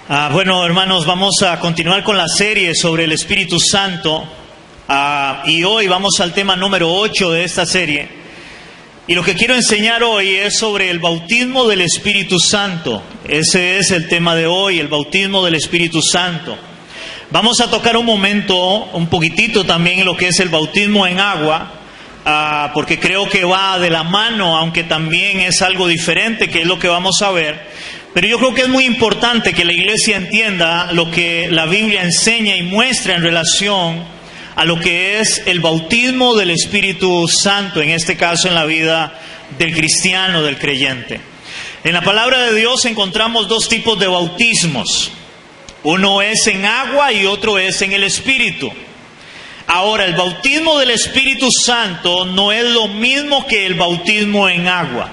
Bueno, hermanos, vamos a continuar con la serie sobre el Espíritu Santo. Y hoy vamos al tema número 8 de esta serie. Y lo que quiero enseñar hoy es sobre el bautismo del Espíritu Santo. Ese es el tema de hoy, el bautismo del Espíritu Santo. Vamos a tocar un poquitito también en lo que es el bautismo en agua, porque creo que va de la mano, aunque también es algo diferente, que es lo que vamos a ver. Pero yo creo que es muy importante que la iglesia entienda lo que la Biblia enseña y muestra en relación a lo que es el bautismo del Espíritu Santo, en este caso en la vida del cristiano, del creyente. En la palabra de Dios encontramos dos tipos de bautismos. Uno es en agua y otro es en el Espíritu. Ahora, el bautismo del Espíritu Santo no es lo mismo que el bautismo en agua.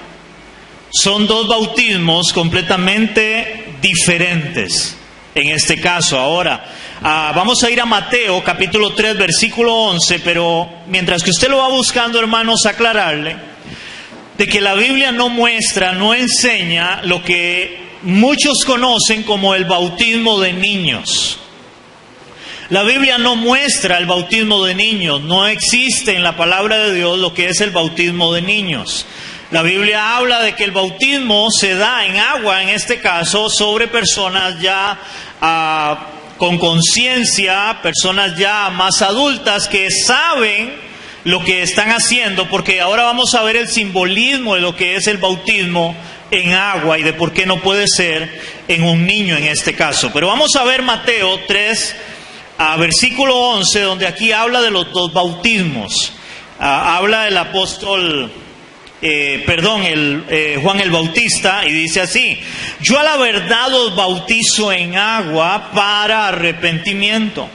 Son dos bautismos completamente diferentes en este caso. Ahora, vamos a ir a Mateo capítulo 3 versículo 11, pero mientras que usted lo va buscando, hermanos, aclararle de que la Biblia no muestra, no enseña lo que muchos conocen como el bautismo de niños. La Biblia no muestra el bautismo de niños, no existe en la palabra de Dios lo que es el bautismo de niños. La Biblia habla de que el bautismo se da en agua, en este caso, sobre personas ya con conciencia, personas ya más adultas que saben lo que están haciendo, porque ahora vamos a ver el simbolismo de lo que es el bautismo en agua y de por qué no puede ser en un niño en este caso. Pero vamos a ver Mateo 3, versículo 11, donde aquí habla de los dos bautismos. Habla el apóstol... Juan el Bautista, y dice así: yo a la verdad os bautizo en agua para arrepentimiento,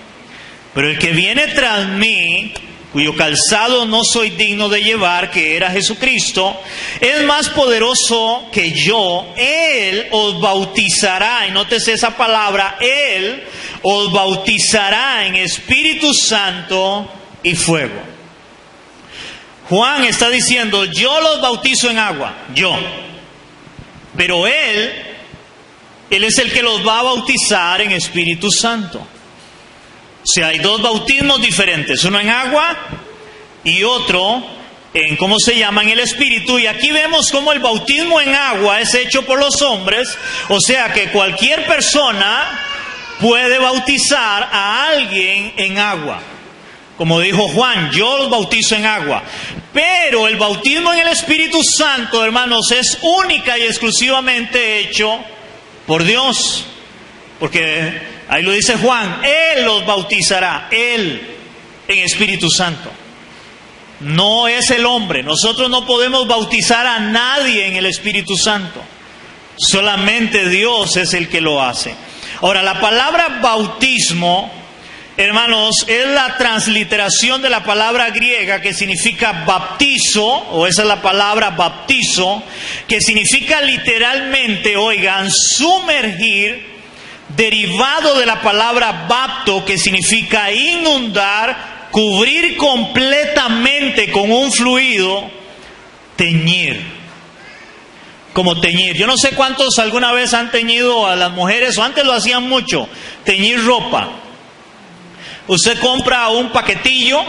pero el que viene tras mí, cuyo calzado no soy digno de llevar, que era Jesucristo, es más poderoso que yo. Él os bautizará, y nótese esa palabra, Él os bautizará en Espíritu Santo y fuego. Juan está diciendo: yo los bautizo en agua, yo. Pero Él es el que los va a bautizar en Espíritu Santo. O sea, hay dos bautismos diferentes, uno en agua y otro en, en el Espíritu. Y aquí vemos cómo el bautismo en agua es hecho por los hombres. O sea que cualquier persona puede bautizar a alguien en agua. Como dijo Juan, yo los bautizo en agua. Pero el bautismo en el Espíritu Santo, hermanos, es única y exclusivamente hecho por Dios. Porque ahí lo dice Juan, Él los bautizará, Él en Espíritu Santo. No es el hombre. Nosotros no podemos bautizar a nadie en el Espíritu Santo. Solamente Dios es el que lo hace. Ahora, la palabra bautismo, hermanos, es la transliteración de la palabra griega que significa baptizo, o esa es la palabra baptizo, que significa literalmente, oigan, sumergir, derivado de la palabra bapto, que significa inundar, cubrir completamente con un fluido, teñir. Como teñir. Yo no sé cuántos alguna vez han teñido a las mujeres, o antes lo hacían mucho, teñir ropa. Usted compra un paquetillo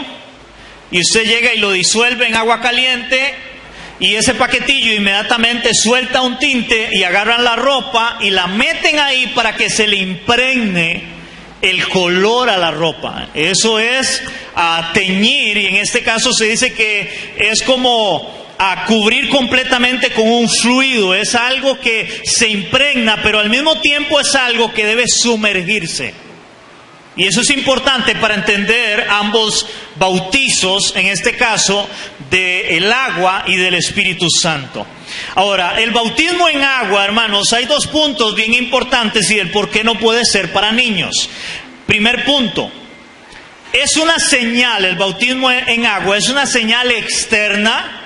y usted llega y lo disuelve en agua caliente, y ese paquetillo inmediatamente suelta un tinte y agarran la ropa y la meten ahí para que se le impregne el color a la ropa. Eso es teñir, y en este caso se dice que es como cubrir completamente con un fluido. Es algo que se impregna, pero al mismo tiempo es algo que debe sumergirse. Y eso es importante para entender ambos bautizos, en este caso, del agua y del Espíritu Santo. Ahora, el bautismo en agua, hermanos, hay dos puntos bien importantes y el por qué no puede ser para niños. Primer punto, es una señal, el bautismo en agua es una señal externa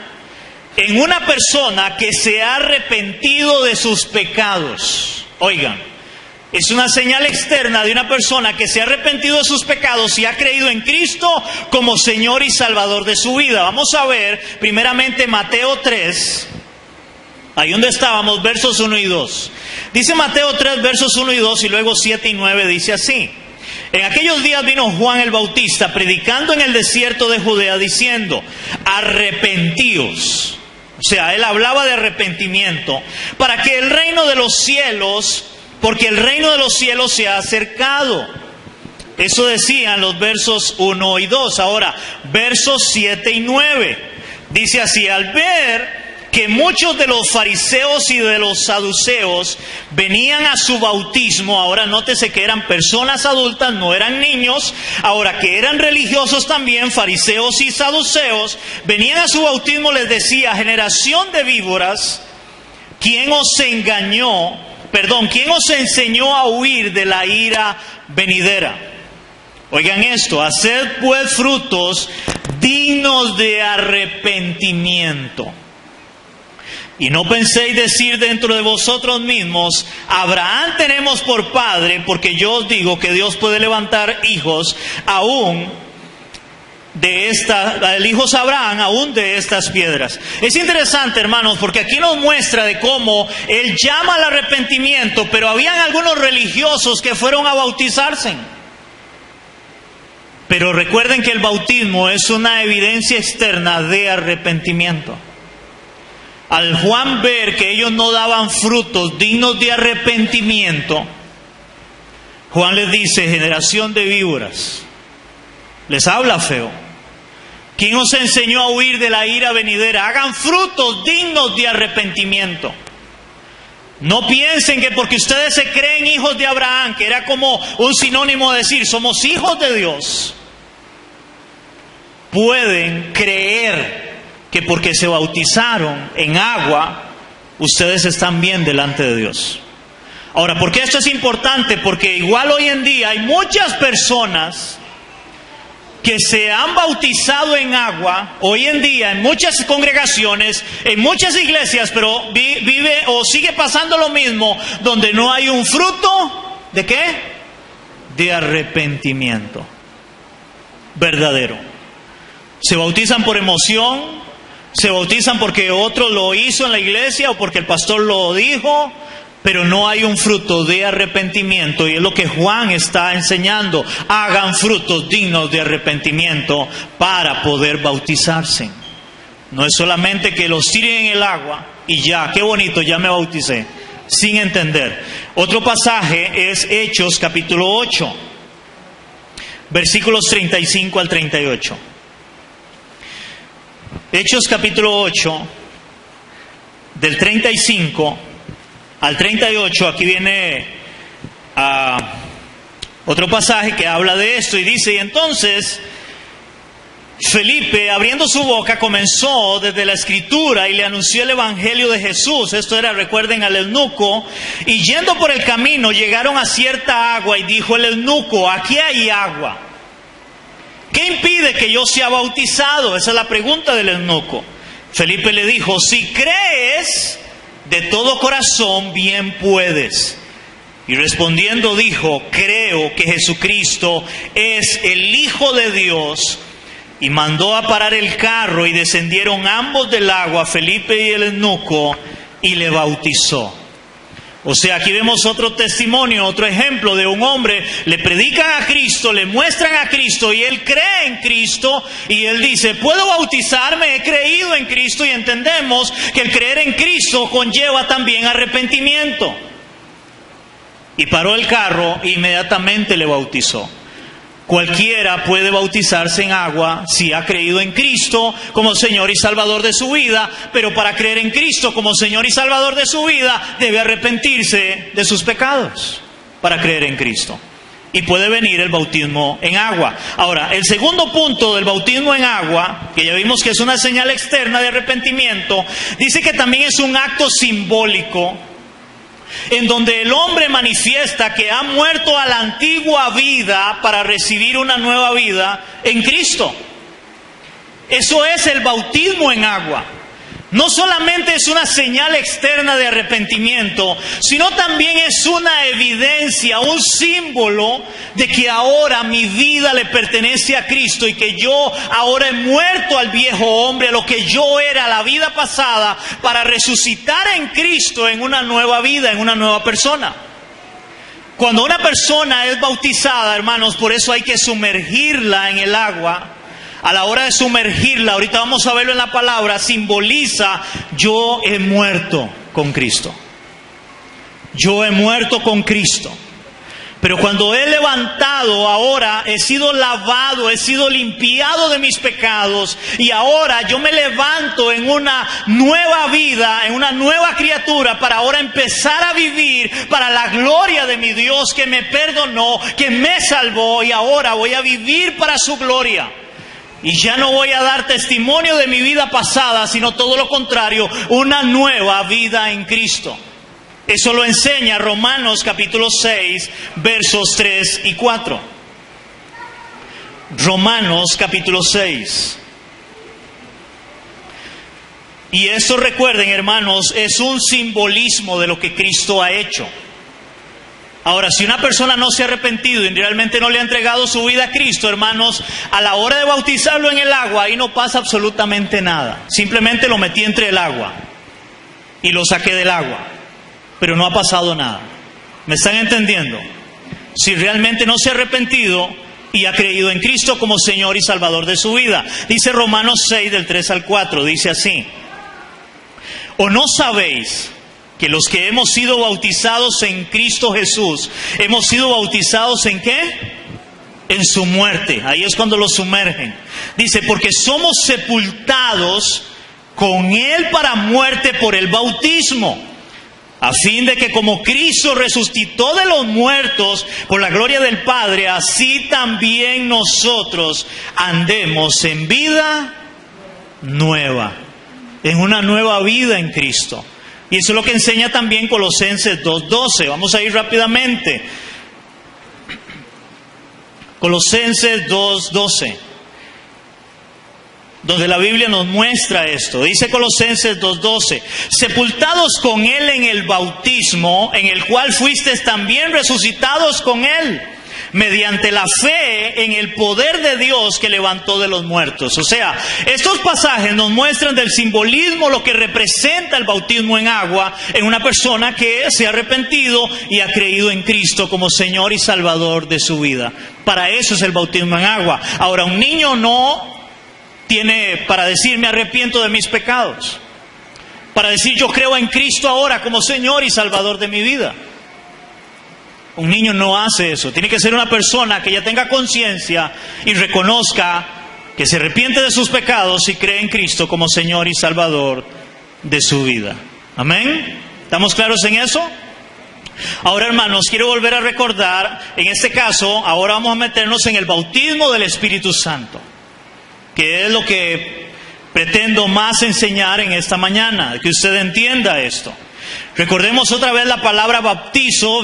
en una persona que se ha arrepentido de sus pecados. Oigan. Es una señal externa de una persona que se ha arrepentido de sus pecados y ha creído en Cristo como Señor y Salvador de su vida. Vamos a ver primeramente Mateo 3, Ahí donde estábamos, versos 1 y 2. Dice Mateo 3, versos 1 y 2, y luego 7 y 9 dice así. En aquellos días vino Juan el Bautista predicando en el desierto de Judea diciendo, arrepentíos. O sea, él hablaba de arrepentimiento para que el reino de los cielos, porque el reino de los cielos se ha acercado. Eso decían los versos 1 y 2. Ahora, versos 7 y 9. Dice así, al ver que muchos de los fariseos y de los saduceos venían a su bautismo, ahora nótese que eran personas adultas, no eran niños, ahora que eran religiosos también, fariseos y saduceos, venían a su bautismo, les decía, generación de víboras, ¿quién os enseñó a huir de la ira venidera? Oigan esto, haced pues frutos dignos de arrepentimiento. Y no penséis decir dentro de vosotros mismos, Abraham tenemos por padre, porque yo os digo que Dios puede levantar hijos aún hijos Abraham aún de estas piedras. Es interesante, hermanos, porque aquí nos muestra de cómo Él llama al arrepentimiento, pero habían algunos religiosos que fueron a bautizarse. Pero recuerden que el bautismo es una evidencia externa de arrepentimiento. Al Juan ver que ellos no daban frutos dignos de arrepentimiento, Juan les dice, generación de víboras, les habla feo. ¿Quién os enseñó a huir de la ira venidera? Hagan frutos dignos de arrepentimiento. No piensen que porque ustedes se creen hijos de Abraham, que era como un sinónimo de decir, somos hijos de Dios, pueden creer que porque se bautizaron en agua, ustedes están bien delante de Dios. Ahora, ¿por qué esto es importante? Porque igual hoy en día hay muchas personas que se han bautizado en agua, hoy en día en muchas congregaciones, en muchas iglesias, pero vive o sigue pasando lo mismo, donde no hay un fruto, ¿de qué? De arrepentimiento verdadero. Se bautizan por emoción, se bautizan porque otro lo hizo en la iglesia o porque el pastor lo dijo, pero no hay un fruto de arrepentimiento. Y es lo que Juan está enseñando. Hagan frutos dignos de arrepentimiento para poder bautizarse. No es solamente que los tiren en el agua y ya, qué bonito, ya me bauticé, sin entender. Otro pasaje es Hechos capítulo 8, versículos 35 al 38. Hechos capítulo 8, del 35 al 38, aquí viene otro pasaje que habla de esto y dice, y entonces Felipe, abriendo su boca, comenzó desde la escritura y le anunció el evangelio de Jesús. Esto era, recuerden, al eunuco, y yendo por el camino llegaron a cierta agua y dijo el eunuco, aquí hay agua. ¿Qué impide que yo sea bautizado? Esa es la pregunta del eunuco. Felipe le dijo, si crees de todo corazón, bien puedes. Y respondiendo dijo, creo que Jesucristo es el Hijo de Dios. Y mandó a parar el carro y descendieron ambos del agua, Felipe y el eunuco, y le bautizó. O sea, aquí vemos otro testimonio, otro ejemplo de un hombre, le predican a Cristo, le muestran a Cristo y él cree en Cristo y él dice, ¿puedo bautizarme? He creído en Cristo, y entendemos que el creer en Cristo conlleva también arrepentimiento. Y paró el carro e inmediatamente le bautizó. Cualquiera puede bautizarse en agua si ha creído en Cristo como Señor y Salvador de su vida, pero para creer en Cristo como Señor y Salvador de su vida debe arrepentirse de sus pecados para creer en Cristo. Y puede venir el bautismo en agua. Ahora, el segundo punto del bautismo en agua, que ya vimos que es una señal externa de arrepentimiento, dice que también es un acto simbólico en donde el hombre manifiesta que ha muerto a la antigua vida para recibir una nueva vida en Cristo. Eso es el bautismo en agua. no solamente es una señal externa de arrepentimiento, sino también es una evidencia, un símbolo de que ahora mi vida le pertenece a Cristo y que yo ahora he muerto al viejo hombre, a lo que yo era la vida pasada, para resucitar en Cristo en una nueva vida, en una nueva persona. Cuando una persona es bautizada, hermanos, por eso hay que sumergirla en el agua. A la hora de sumergirla, ahorita vamos a verlo en la palabra, simboliza: yo he muerto con Cristo. Yo he muerto con Cristo. Pero cuando he levantado, ahora he sido lavado, he sido limpiado de mis pecados, y ahora yo me levanto en una nueva vida, en una nueva criatura, para ahora empezar a vivir para la gloria de mi Dios, que me perdonó, que me salvó, y ahora voy a vivir para su gloria. Y ya no voy a dar testimonio de mi vida pasada, sino todo lo contrario, una nueva vida en Cristo. Eso lo enseña Romanos capítulo 6, versos 3 y 4. Romanos capítulo 6. Y esto, recuerden, hermanos, es un simbolismo de lo que Cristo ha hecho. Ahora, si una persona no se ha arrepentido y realmente no le ha entregado su vida a Cristo, hermanos, a la hora de bautizarlo en el agua, ahí no pasa absolutamente nada. Simplemente lo metí entre el agua y lo saqué del agua, pero no ha pasado nada. ¿Me están entendiendo? Si realmente no se ha arrepentido y ha creído en Cristo como Señor y Salvador de su vida. Dice Romanos 6, del 3 al 4, dice así: ¿o no sabéis que los que hemos sido bautizados en Cristo Jesús, hemos sido bautizados en qué? En su muerte. Ahí es cuando lo sumergen. Dice: porque somos sepultados con Él para muerte por el bautismo, a fin de que como Cristo resucitó de los muertos por la gloria del Padre, así también nosotros andemos en vida nueva, en una nueva vida en Cristo. Y eso es lo que enseña también Colosenses 2:12. Vamos a ir rápidamente. Colosenses 2:12. Donde la Biblia nos muestra esto. Dice Colosenses 2:12: sepultados con Él en el bautismo, en el cual fuisteis también resucitados con Él, mediante la fe en el poder de Dios que levantó de los muertos. O sea, estos pasajes nos muestran del simbolismo, lo que representa el bautismo en agua en una persona que se ha arrepentido y ha creído en Cristo como Señor y Salvador de su vida. Para eso es el bautismo en agua. Ahora, un niño no tiene para decir: me arrepiento de mis pecados, para decir: yo creo en Cristo ahora como Señor y Salvador de mi vida. Un niño no hace eso. Tiene que ser una persona que ya tenga conciencia y reconozca que se arrepiente de sus pecados y cree en Cristo como Señor y Salvador de su vida. ¿Amén? ¿Estamos claros en eso? Ahora, hermanos, quiero volver a recordar, en este caso, ahora vamos a meternos en el bautismo del Espíritu Santo, que es lo que pretendo más enseñar en esta mañana, que usted entienda esto. Recordemos otra vez, la palabra bautizo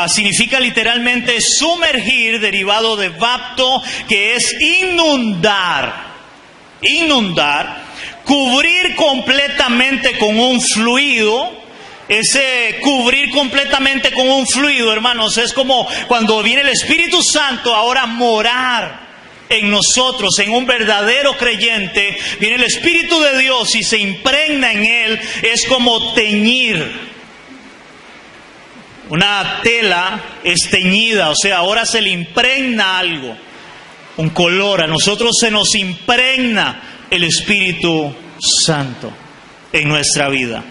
significa literalmente sumergir, derivado de bapto, que es inundar, cubrir completamente con un fluido. Ese cubrir completamente con un fluido, hermanos, es como cuando viene el Espíritu Santo ahora a morar en nosotros, en un verdadero creyente. Viene el Espíritu de Dios y se impregna en él. Es como teñir. Una tela es teñida, o sea, ahora se le impregna algo, un color. A nosotros se nos impregna el Espíritu Santo en nuestra vida.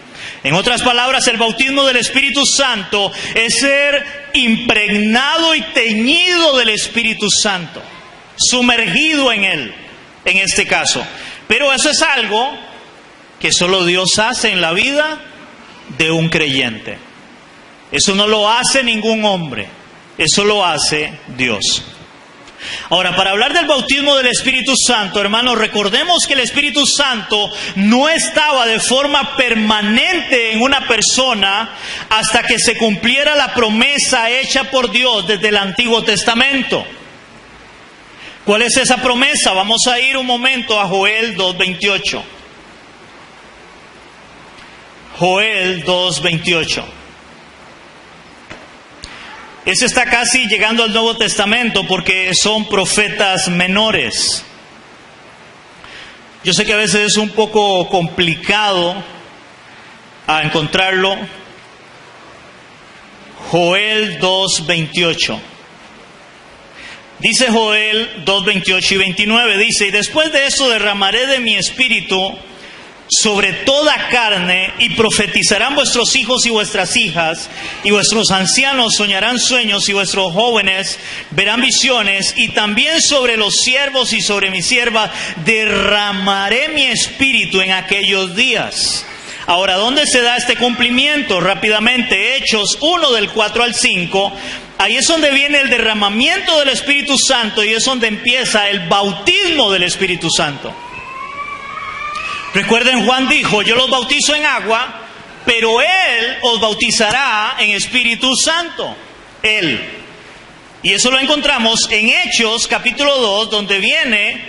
En otras palabras, el bautismo del Espíritu Santo es ser impregnado y teñido del Espíritu Santo, sumergido en él, en este caso. Pero eso es algo que solo Dios hace en la vida de un creyente. Eso no lo hace ningún hombre, eso lo hace Dios. Ahora, para hablar del bautismo del Espíritu Santo, hermanos, recordemos que el Espíritu Santo no estaba de forma permanente en una persona hasta que se cumpliera la promesa hecha por Dios desde el Antiguo Testamento. ¿Cuál es esa promesa? Vamos a ir un momento a Joel 2:28. Joel 2:28. Ese está casi llegando al Nuevo Testamento porque son profetas menores. Yo sé que a veces es un poco complicado encontrarlo. Joel 2:28. Dice Joel 2:28 y 29, dice: y después de eso derramaré de mi espíritu sobre toda carne, y profetizarán vuestros hijos y vuestras hijas, y vuestros ancianos soñarán sueños, y vuestros jóvenes verán visiones, y también sobre los siervos y sobre mis siervas derramaré mi espíritu en aquellos días. Ahora, ¿dónde se da este cumplimiento? Rápidamente, Hechos 1 del 4 al 5, ahí es donde viene el derramamiento del Espíritu Santo, y es donde empieza el bautismo del Espíritu Santo. Recuerden, Juan dijo: yo los bautizo en agua, pero Él os bautizará en Espíritu Santo. Él. Y eso lo encontramos en Hechos capítulo 2, donde viene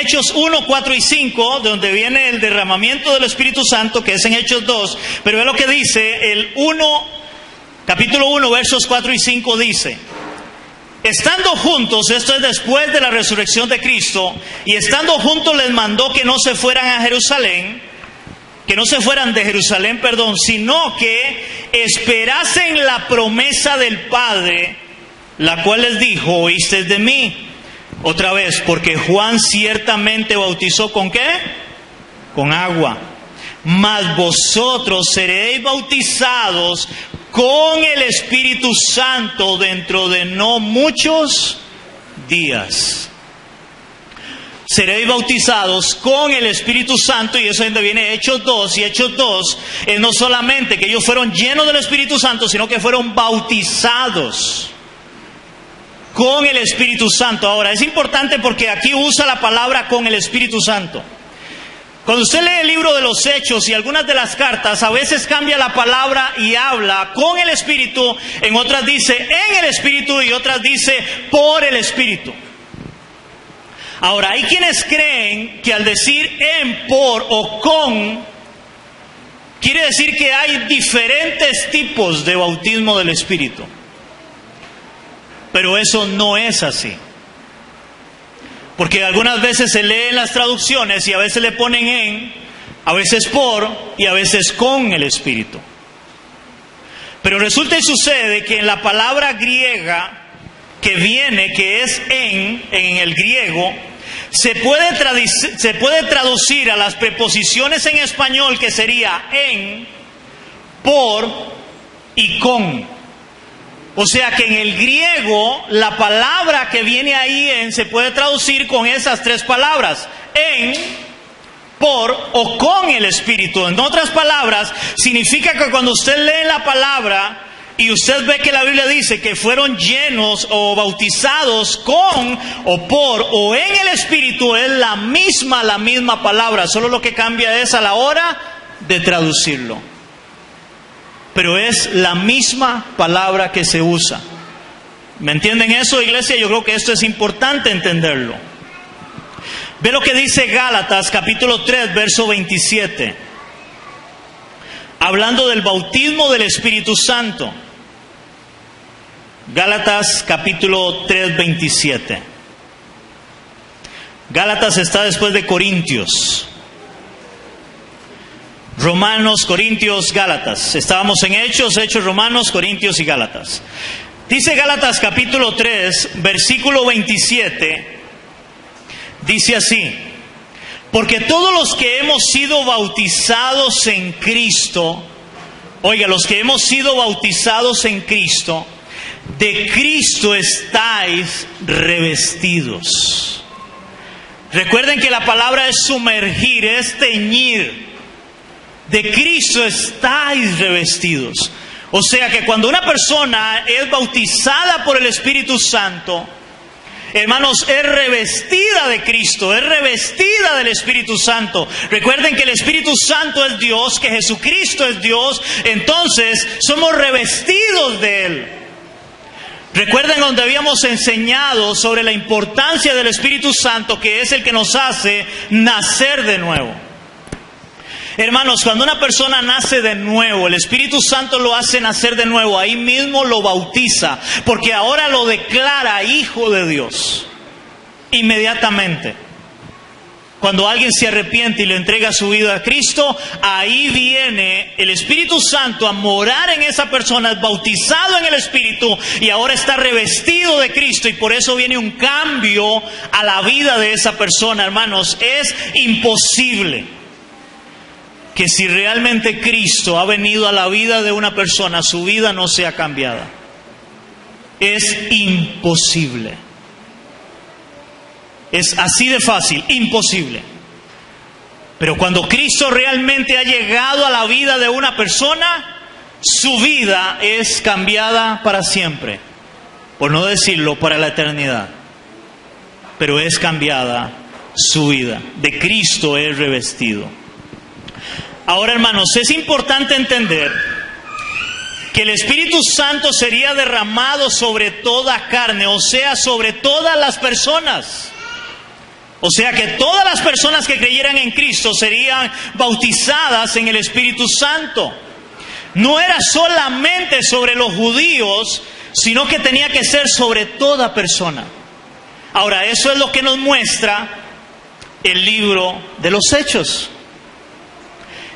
Hechos 1, 4 y 5, donde viene el derramamiento del Espíritu Santo, que es en Hechos 2. Pero ve lo que dice el capítulo 1, versos 4 y 5 dice: estando juntos, esto es después de la resurrección de Cristo, y estando juntos les mandó que no se fueran de Jerusalén, sino que esperasen la promesa del Padre, la cual les dijo: oísteis de mí. Otra vez, porque Juan ciertamente bautizó ¿con qué? Con agua. Mas vosotros seréis bautizados con el Espíritu Santo dentro de no muchos días. Seréis bautizados con el Espíritu Santo, y eso es donde viene Hechos 2. Y Hechos 2 es no solamente que ellos fueron llenos del Espíritu Santo, sino que fueron bautizados con el Espíritu Santo. Ahora, es importante porque aquí usa la palabra con el Espíritu Santo. Cuando usted lee el libro de los Hechos y algunas de las cartas, a veces cambia la palabra y habla con el Espíritu, en otras dice en el Espíritu y otras dice por el Espíritu. Ahora, hay quienes creen que al decir en, por o con, quiere decir que hay diferentes tipos de bautismo del Espíritu. Pero eso no es así. Porque algunas veces se leen las traducciones y a veces le ponen en, a veces por y a veces con el Espíritu. Pero resulta y sucede que en la palabra griega que viene, que es en el griego, se puede traducir a las preposiciones en español, que sería en, por y con. O sea que en el griego la palabra que viene ahí en se puede traducir con esas tres palabras: en, por o con el Espíritu. En otras palabras, significa que cuando usted lee la palabra y usted ve que la Biblia dice que fueron llenos o bautizados con o por o en el Espíritu, es la misma palabra. Solo lo que cambia es a la hora de traducirlo. Pero es la misma palabra que se usa. ¿Me entienden eso, iglesia? Yo creo que esto es importante entenderlo. Ve lo que dice Gálatas capítulo 3, verso 27. Hablando del bautismo del Espíritu Santo. Gálatas capítulo 3, 27. Gálatas está después de Corintios. Romanos, Corintios, Gálatas. Estábamos en Hechos, Romanos, Corintios y Gálatas. Dice Gálatas capítulo 3, versículo 27. Dice así: porque todos los que hemos sido bautizados en Cristo, oiga, los que hemos sido bautizados en Cristo, de Cristo estáis revestidos. Recuerden que la palabra es sumergir, es teñir. De Cristo estáis revestidos. O sea que cuando una persona es bautizada por el Espíritu Santo, hermanos, es revestida de Cristo, es revestida del Espíritu Santo. Recuerden que el Espíritu Santo es Dios, que Jesucristo es Dios, entonces somos revestidos de Él. Recuerden donde habíamos enseñado sobre la importancia del Espíritu Santo, que es el que nos hace nacer de nuevo. Hermanos, cuando una persona nace de nuevo, el Espíritu Santo lo hace nacer de nuevo, ahí mismo lo bautiza, porque ahora lo declara hijo de Dios, inmediatamente. Cuando alguien se arrepiente y le entrega su vida a Cristo, ahí viene el Espíritu Santo a morar en esa persona, es bautizado en el Espíritu y ahora está revestido de Cristo, y por eso viene un cambio a la vida de esa persona. Hermanos, es imposible que si realmente Cristo ha venido a la vida de una persona, su vida no sea cambiada. Es imposible. Es así de fácil, imposible. Pero cuando Cristo realmente ha llegado a la vida de una persona, su vida es cambiada para siempre. Por no decirlo, para la eternidad. Pero es cambiada su vida. De Cristo es revestido. Ahora, hermanos, es importante entender que el Espíritu Santo sería derramado sobre toda carne, o sea, sobre todas las personas. O sea que todas las personas que creyeran en Cristo serían bautizadas en el Espíritu Santo. No era solamente sobre los judíos, sino que tenía que ser sobre toda persona. Ahora, eso es lo que nos muestra el libro de los Hechos.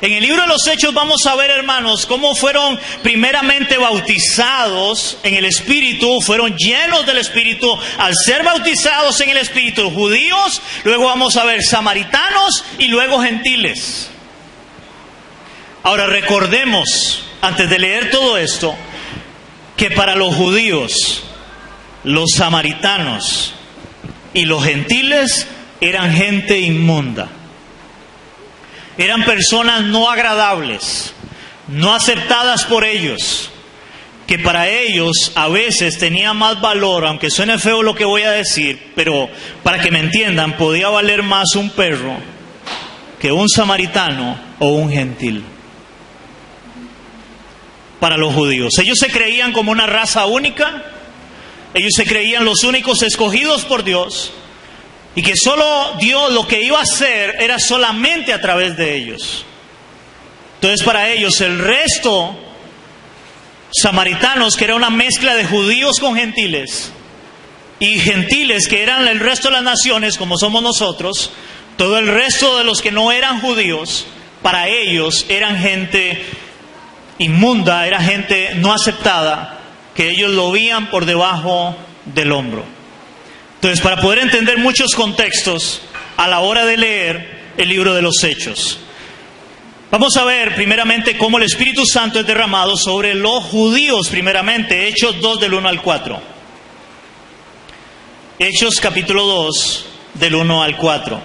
En el libro de los Hechos vamos a ver, hermanos, cómo fueron primeramente bautizados en el Espíritu, fueron llenos del Espíritu al ser bautizados en el Espíritu, judíos, luego vamos a ver samaritanos y luego gentiles. Ahora recordemos, antes de leer todo esto, que para los judíos, los samaritanos y los gentiles eran gente inmunda. Eran personas no agradables, no aceptadas por ellos, que para ellos a veces tenía más valor, aunque suene feo lo que voy a decir, pero para que me entiendan, podía valer más un perro que un samaritano o un gentil. Para los judíos, ellos se creían como una raza única, ellos se creían los únicos escogidos por Dios, y que solo Dios lo que iba a hacer era solamente a través de ellos. Entonces para ellos el resto, samaritanos, que era una mezcla de judíos con gentiles, y gentiles que eran el resto de las naciones como somos nosotros, todo el resto de los que no eran judíos, para ellos eran gente inmunda, era gente no aceptada, que ellos lo veían por debajo del hombro. Entonces, para poder entender muchos contextos a la hora de leer el libro de los Hechos, vamos a ver primeramente cómo el Espíritu Santo es derramado sobre los judíos primeramente. Hechos 2 del 1 al 4. Hechos capítulo 2 del 1 al 4.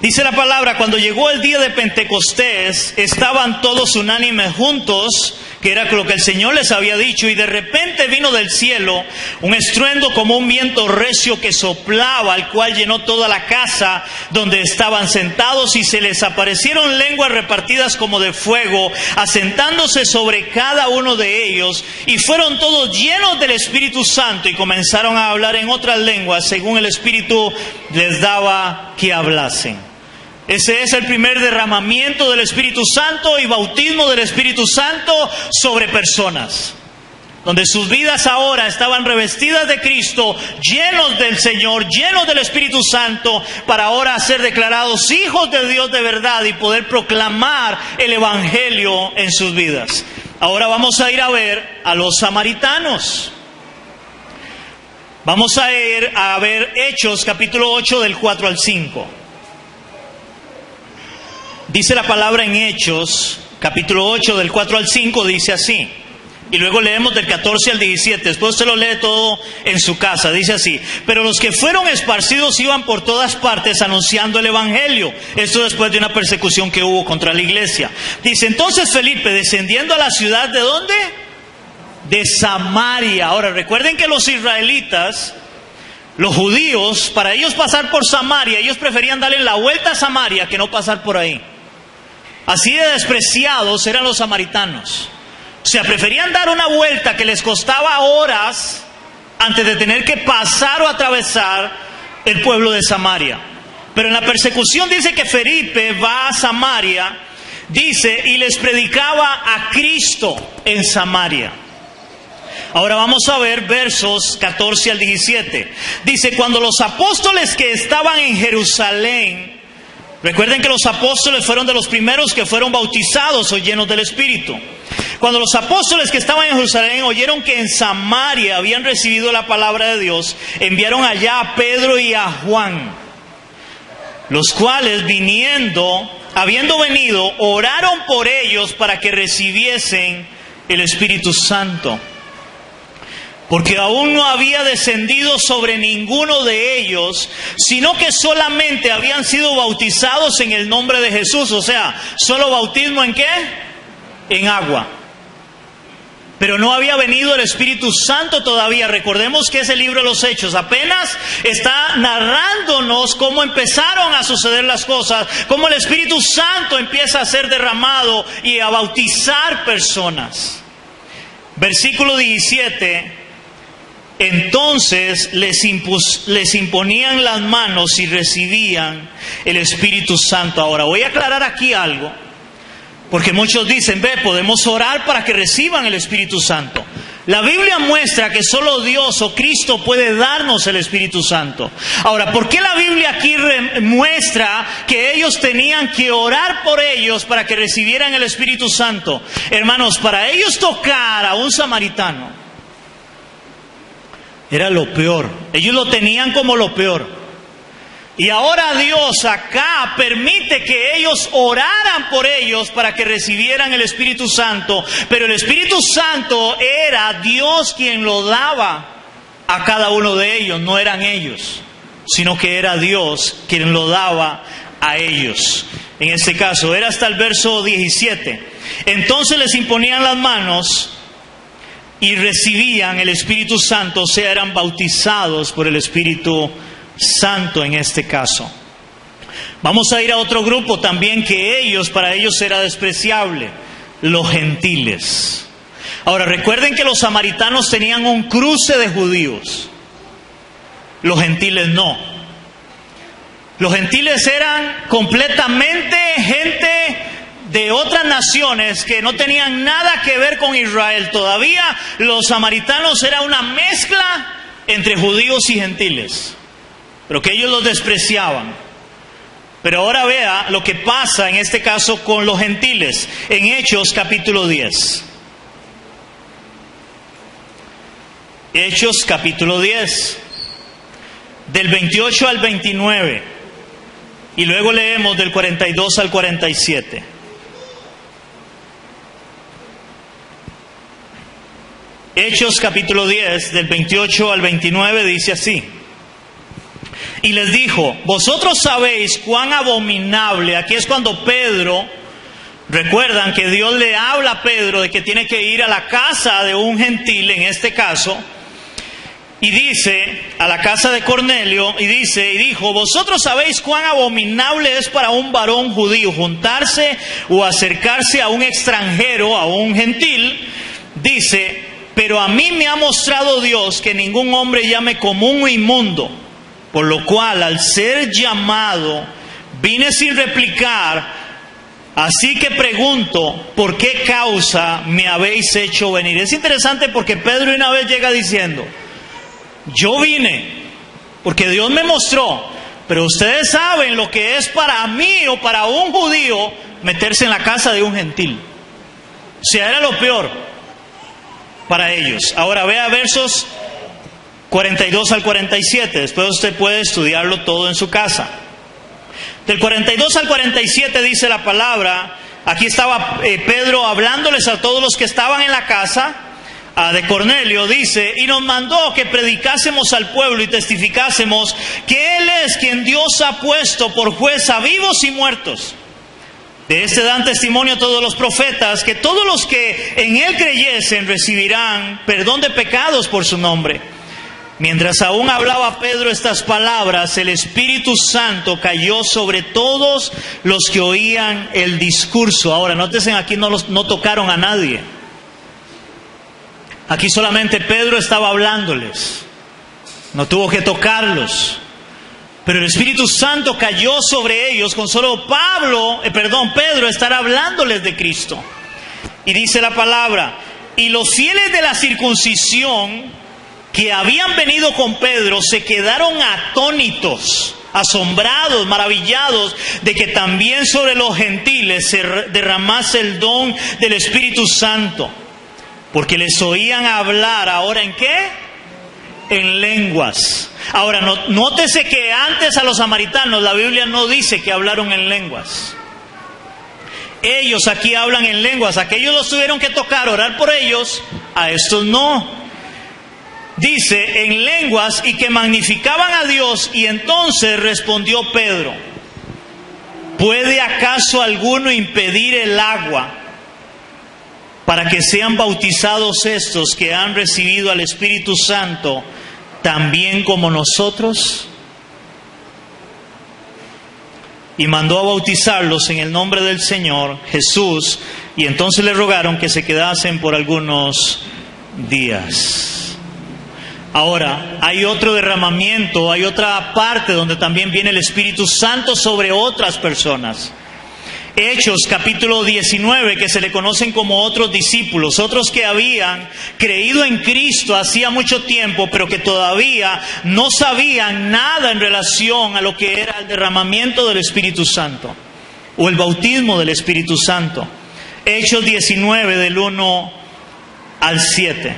Dice la palabra: cuando llegó el día de Pentecostés, estaban todos unánimes juntos, que era lo que el Señor les había dicho, y de repente vino del cielo un estruendo como un viento recio que soplaba, el cual llenó toda la casa donde estaban sentados, y se les aparecieron lenguas repartidas como de fuego, asentándose sobre cada uno de ellos, y fueron todos llenos del Espíritu Santo, y comenzaron a hablar en otras lenguas, según el Espíritu les daba que hablasen. Ese es el primer derramamiento del Espíritu Santo y bautismo del Espíritu Santo sobre personas, donde sus vidas ahora estaban revestidas de Cristo, llenos del Señor, llenos del Espíritu Santo, para ahora ser declarados hijos de Dios de verdad y poder proclamar el Evangelio en sus vidas. Ahora vamos a ir a ver a los samaritanos. Vamos a ir a ver Hechos capítulo 8 del 4 al 5. Dice la palabra en Hechos, capítulo 8, del 4 al 5, dice así. Y luego leemos del 14 al 17. Después usted lo lee todo en su casa. Dice así: pero los que fueron esparcidos iban por todas partes anunciando el Evangelio. Esto después de una persecución que hubo contra la iglesia. Dice: entonces Felipe, descendiendo a la ciudad, ¿de dónde? De Samaria. Ahora recuerden que los israelitas, los judíos, para ellos pasar por Samaria, ellos preferían darle la vuelta a Samaria que no pasar por ahí. Así de despreciados eran los samaritanos. O sea, preferían dar una vuelta que les costaba horas antes de tener que pasar o atravesar el pueblo de Samaria. Pero en la persecución dice que Felipe va a Samaria, dice, y les predicaba a Cristo en Samaria. Ahora vamos a ver versos 14 al 17. Dice, cuando los apóstoles que estaban en Jerusalén, recuerden que los apóstoles fueron de los primeros que fueron bautizados o llenos del Espíritu. Cuando los apóstoles que estaban en Jerusalén oyeron que en Samaria habían recibido la palabra de Dios, enviaron allá a Pedro y a Juan, los cuales habiendo venido, oraron por ellos para que recibiesen el Espíritu Santo, porque aún no había descendido sobre ninguno de ellos, sino que solamente habían sido bautizados en el nombre de Jesús. O sea, ¿solo bautismo en qué? En agua. Pero no había venido el Espíritu Santo todavía. Recordemos que ese libro de los Hechos apenas está narrándonos cómo empezaron a suceder las cosas, cómo el Espíritu Santo empieza a ser derramado y a bautizar personas. Versículo 17. Entonces les imponían las manos y recibían el Espíritu Santo. Ahora voy a aclarar aquí algo, porque muchos dicen, podemos orar para que reciban el Espíritu Santo. La Biblia muestra que solo Dios o Cristo puede darnos el Espíritu Santo. Ahora, ¿por qué la Biblia aquí muestra que ellos tenían que orar por ellos para que recibieran el Espíritu Santo? Hermanos, para ellos tocar a un samaritano era lo peor. Ellos lo tenían como lo peor. Y ahora Dios acá permite que ellos oraran por ellos para que recibieran el Espíritu Santo. Pero el Espíritu Santo era Dios quien lo daba a cada uno de ellos. No eran ellos, sino que era Dios quien lo daba a ellos. En este caso, era hasta el verso 17. Entonces les imponían las manos y recibían el Espíritu Santo, o sea, eran bautizados por el Espíritu Santo en este caso. Vamos a ir a otro grupo también que para ellos era despreciable, los gentiles. Ahora recuerden que los samaritanos tenían un cruce de judíos, los gentiles no. Los gentiles eran completamente gente de otras naciones que no tenían nada que ver con Israel. Todavía los samaritanos era una mezcla entre judíos y gentiles, pero que ellos los despreciaban. Pero ahora vea lo que pasa en este caso con los gentiles en Hechos capítulo 10. Hechos capítulo 10, del 28 al 29, y luego leemos del 42 al 47. Hechos capítulo 10, del 28 al 29, dice así. Y les dijo, vosotros sabéis cuán abominable. Aquí es cuando Pedro, recuerdan que Dios le habla a Pedro de que tiene que ir a la casa de un gentil, en este caso, y dice, a la casa de Cornelio, y dijo, vosotros sabéis cuán abominable es para un varón judío juntarse o acercarse a un extranjero, a un gentil. Dice, pero a mí me ha mostrado Dios que ningún hombre llame común o inmundo, por lo cual al ser llamado vine sin replicar, así que pregunto, ¿por qué causa me habéis hecho venir? Es interesante porque Pedro una vez llega diciendo, yo vine porque Dios me mostró, pero ustedes saben lo que es para mí o para un judío meterse en la casa de un gentil. O sea, era lo peor para ellos. Ahora vea versos 42 al 47. Después usted puede estudiarlo todo en su casa. Del 42 al 47 dice la palabra. Aquí estaba Pedro hablándoles a todos los que estaban en la casa de Cornelio. Dice, y nos mandó que predicásemos al pueblo y testificásemos que Él es quien Dios ha puesto por juez a vivos y muertos. De este dan testimonio todos los profetas, que todos los que en Él creyesen recibirán perdón de pecados por su nombre. Mientras aún hablaba Pedro estas palabras, el Espíritu Santo cayó sobre todos los que oían el discurso. Ahora, nótense, aquí no tocaron a nadie. Aquí solamente Pedro estaba hablándoles. No tuvo que tocarlos. Pero el Espíritu Santo cayó sobre ellos con solo Pedro estar hablándoles de Cristo. Y dice la palabra: y los fieles de la circuncisión que habían venido con Pedro se quedaron atónitos, asombrados, maravillados de que también sobre los gentiles se derramase el don del Espíritu Santo, porque les oían hablar ahora ¿en qué? En lenguas. Ahora, nótese que antes a los samaritanos la Biblia no dice que hablaron en lenguas. Ellos aquí hablan en lenguas. Aquellos los tuvieron que tocar, orar por ellos. A estos no. Dice en lenguas y que magnificaban a Dios. Y entonces respondió Pedro: ¿puede acaso alguno impedir el agua para que sean bautizados estos que han recibido al Espíritu Santo también como nosotros? Y mandó a bautizarlos en el nombre del Señor Jesús, y entonces le rogaron que se quedasen por algunos días. Ahora, hay otro derramamiento, hay otra parte donde también viene el Espíritu Santo sobre otras personas. Hechos capítulo 19, que se le conocen como otros discípulos, otros que habían creído en Cristo hacía mucho tiempo, pero que todavía no sabían nada en relación a lo que era el derramamiento del Espíritu Santo o el bautismo del Espíritu Santo. Hechos 19 del 1 al 7.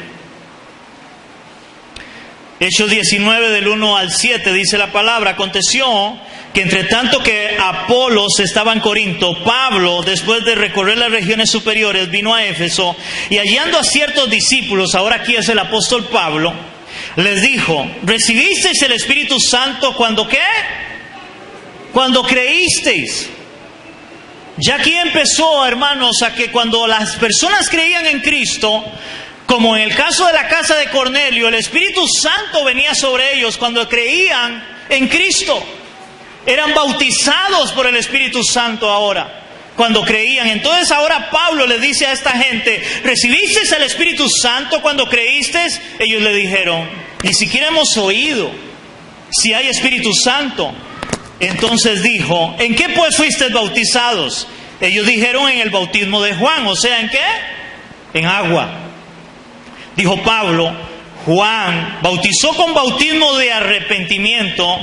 Hechos 19 del 1 al 7 dice la palabra: aconteció que entre tanto que Apolos estaba en Corinto, Pablo, después de recorrer las regiones superiores, vino a Éfeso, y hallando a ciertos discípulos, ahora aquí es el apóstol Pablo, les dijo: ¿recibisteis el Espíritu Santo cuando qué? Cuando creísteis. Ya aquí empezó, hermanos, a que cuando las personas creían en Cristo, como en el caso de la casa de Cornelio, el Espíritu Santo venía sobre ellos cuando creían en Cristo. Eran bautizados por el Espíritu Santo ahora, cuando creían. Entonces ahora Pablo le dice a esta gente: ¿recibisteis el Espíritu Santo cuando creísteis? Ellos le dijeron: ni siquiera hemos oído si hay Espíritu Santo. Entonces dijo: ¿en qué pues fuisteis bautizados? Ellos dijeron: en el bautismo de Juan. O sea, ¿en qué? En agua. Dijo Pablo: Juan bautizó con bautismo de arrepentimiento,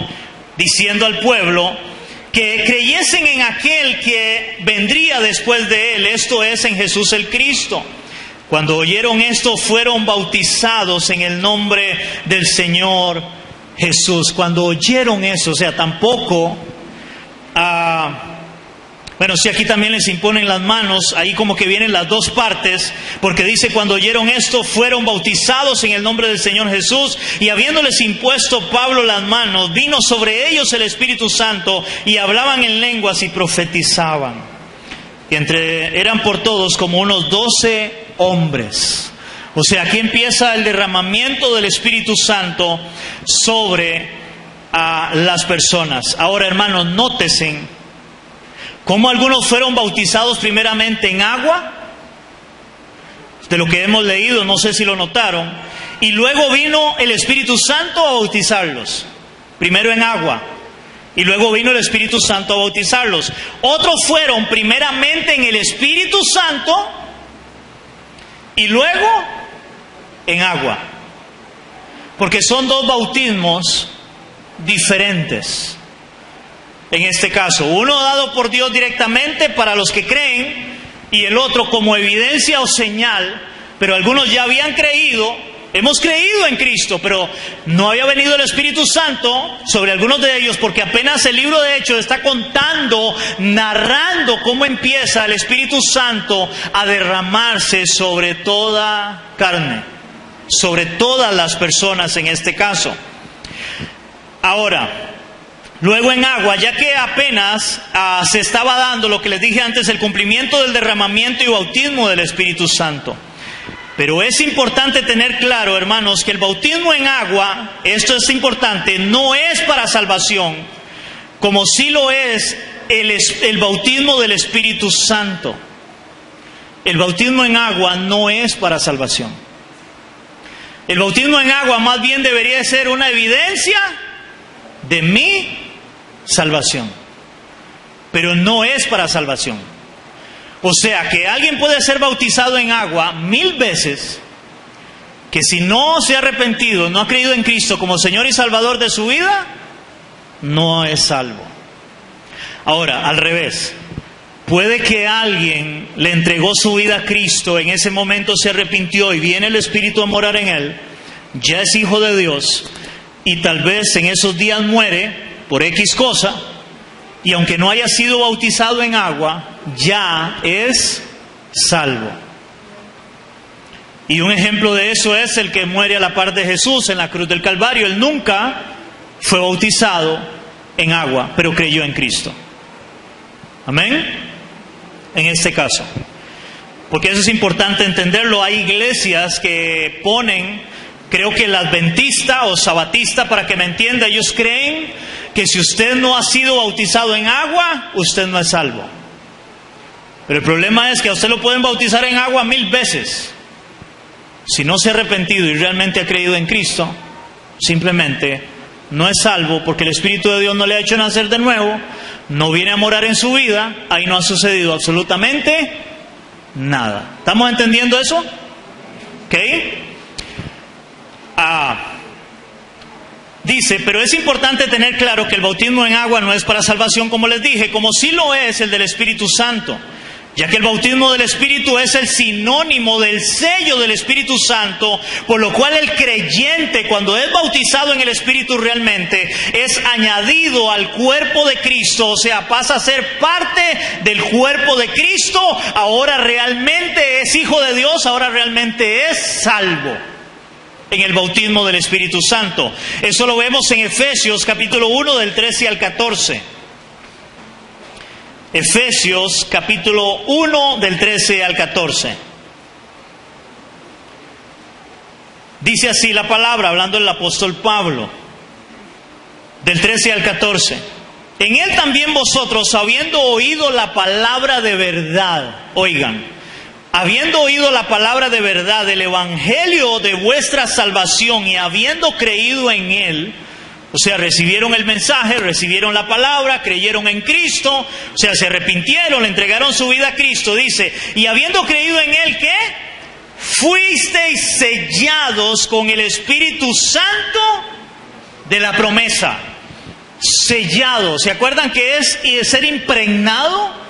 diciendo al pueblo que creyesen en aquel que vendría después de él, esto es, en Jesús el Cristo. Cuando oyeron esto, fueron bautizados en el nombre del Señor Jesús. Cuando oyeron eso, o sea, tampoco... Bueno, si aquí también les imponen las manos, ahí como que vienen las dos partes, porque dice: cuando oyeron esto, fueron bautizados en el nombre del Señor Jesús, y habiéndoles impuesto Pablo las manos, vino sobre ellos el Espíritu Santo, y hablaban en lenguas y profetizaban. Y eran por todos como unos 12 hombres. O sea, aquí empieza el derramamiento del Espíritu Santo sobre las personas. Ahora, hermanos, nótesen cómo algunos fueron bautizados primeramente en agua, de lo que hemos leído, no sé si lo notaron, y luego vino el Espíritu Santo a bautizarlos. Primero en agua, y luego vino el Espíritu Santo a bautizarlos. Otros fueron primeramente en el Espíritu Santo y luego en agua, porque son dos bautismos diferentes. En este caso, uno dado por Dios directamente para los que creen, y el otro como evidencia o señal. Pero algunos ya habían creído, hemos creído en Cristo, pero no había venido el Espíritu Santo sobre algunos de ellos, porque apenas el libro de Hechos está contando, narrando cómo empieza el Espíritu Santo a derramarse sobre toda carne, sobre todas las personas en este caso. Ahora, luego en agua, ya que apenas se estaba dando lo que les dije antes, el cumplimiento del derramamiento y bautismo del Espíritu Santo. Pero es importante tener claro, hermanos, que el bautismo en agua, esto es importante, no es para salvación, como sí lo es el bautismo del Espíritu Santo. El bautismo en agua no es para salvación. El bautismo en agua más bien debería ser una evidencia de mi salvación, pero no es para salvación. O sea, que alguien puede ser bautizado en agua 1000 veces, que si no se ha arrepentido, no ha creído en Cristo como Señor y Salvador de su vida, no es salvo. Ahora, al revés, puede que alguien le entregó su vida a Cristo, en ese momento se arrepintió y viene el Espíritu a morar en él, ya es hijo de Dios, y tal vez en esos días muere por X cosa, y aunque no haya sido bautizado en agua, ya es salvo. Y un ejemplo de eso es el que muere a la par de Jesús en la cruz del Calvario. Él nunca fue bautizado en agua, pero creyó en Cristo. Amén. En este caso, porque eso es importante entenderlo. Hay iglesias que ponen, creo que el adventista o sabatista, para que me entienda, ellos creen que si usted no ha sido bautizado en agua, usted no es salvo. Pero el problema es que a usted lo pueden bautizar en agua 1000 veces. Si no se ha arrepentido y realmente ha creído en Cristo, simplemente no es salvo, porque el Espíritu de Dios no le ha hecho nacer de nuevo, no viene a morar en su vida, ahí no ha sucedido absolutamente nada. ¿Estamos entendiendo eso? ¿Ok? Dice, pero es importante tener claro que el bautismo en agua no es para salvación, como les dije, como sí lo es el del Espíritu Santo, ya que el bautismo del Espíritu es el sinónimo del sello del Espíritu Santo, por lo cual el creyente, cuando es bautizado en el Espíritu, realmente es añadido al cuerpo de Cristo, o sea, pasa a ser parte del cuerpo de Cristo, ahora realmente es hijo de Dios, ahora realmente es salvo en el bautismo del Espíritu Santo. Eso lo vemos en Efesios capítulo 1 del 13 al 14. Efesios capítulo 1 del 13 al 14. Dice así la palabra, hablando el apóstol Pablo, del 13 al 14. En él también vosotros, habiendo oído la palabra de verdad, oigan, habiendo oído la palabra de verdad, el evangelio de vuestra salvación, y habiendo creído en él, o sea, recibieron el mensaje, recibieron la palabra, creyeron en Cristo, o sea, se arrepintieron, le entregaron su vida a Cristo, dice, y habiendo creído en él, ¿qué? Fuisteis sellados con el Espíritu Santo de la promesa. Sellado, ¿se acuerdan que es ser impregnado?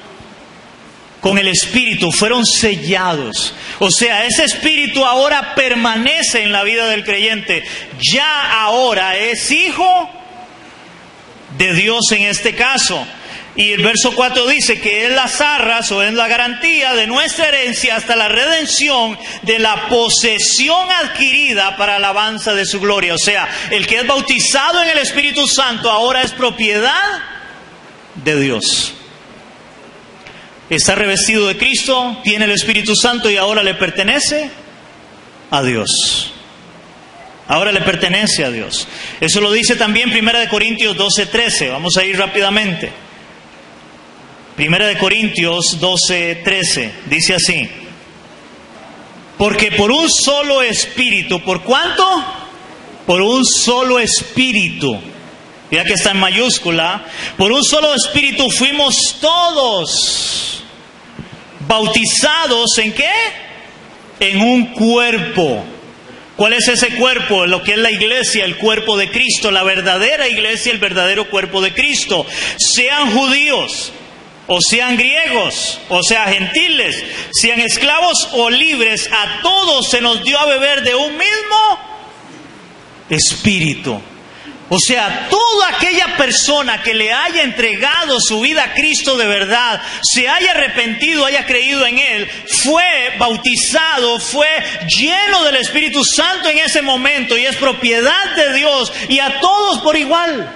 Con el Espíritu, fueron sellados. O sea, ese Espíritu ahora permanece en la vida del creyente. Ya ahora es hijo de Dios en este caso. Y el verso 4 dice que es las arras o es la garantía de nuestra herencia hasta la redención de la posesión adquirida para alabanza de su gloria. O sea, el que es bautizado en el Espíritu Santo ahora es propiedad de Dios. Está revestido de Cristo, tiene el Espíritu Santo y ahora le pertenece a Dios. Ahora le pertenece a Dios. Eso lo dice también 1 Corintios 12:13. Vamos a ir rápidamente. 1 Corintios 12:13. Dice así. Porque por un solo espíritu, ¿por cuánto? Por un solo espíritu. Ya que está en mayúscula. Por un solo espíritu fuimos todos bautizados, ¿en qué? En un cuerpo. ¿Cuál es ese cuerpo? Lo que es la iglesia, el cuerpo de Cristo, la verdadera iglesia, el verdadero cuerpo de Cristo. Sean judíos, o sean griegos, o sean gentiles, sean esclavos o libres, a todos se nos dio a beber de un mismo espíritu. O sea, toda aquella persona que le haya entregado su vida a Cristo de verdad, se haya arrepentido, haya creído en Él, fue bautizado, fue lleno del Espíritu Santo en ese momento y es propiedad de Dios, y a todos por igual.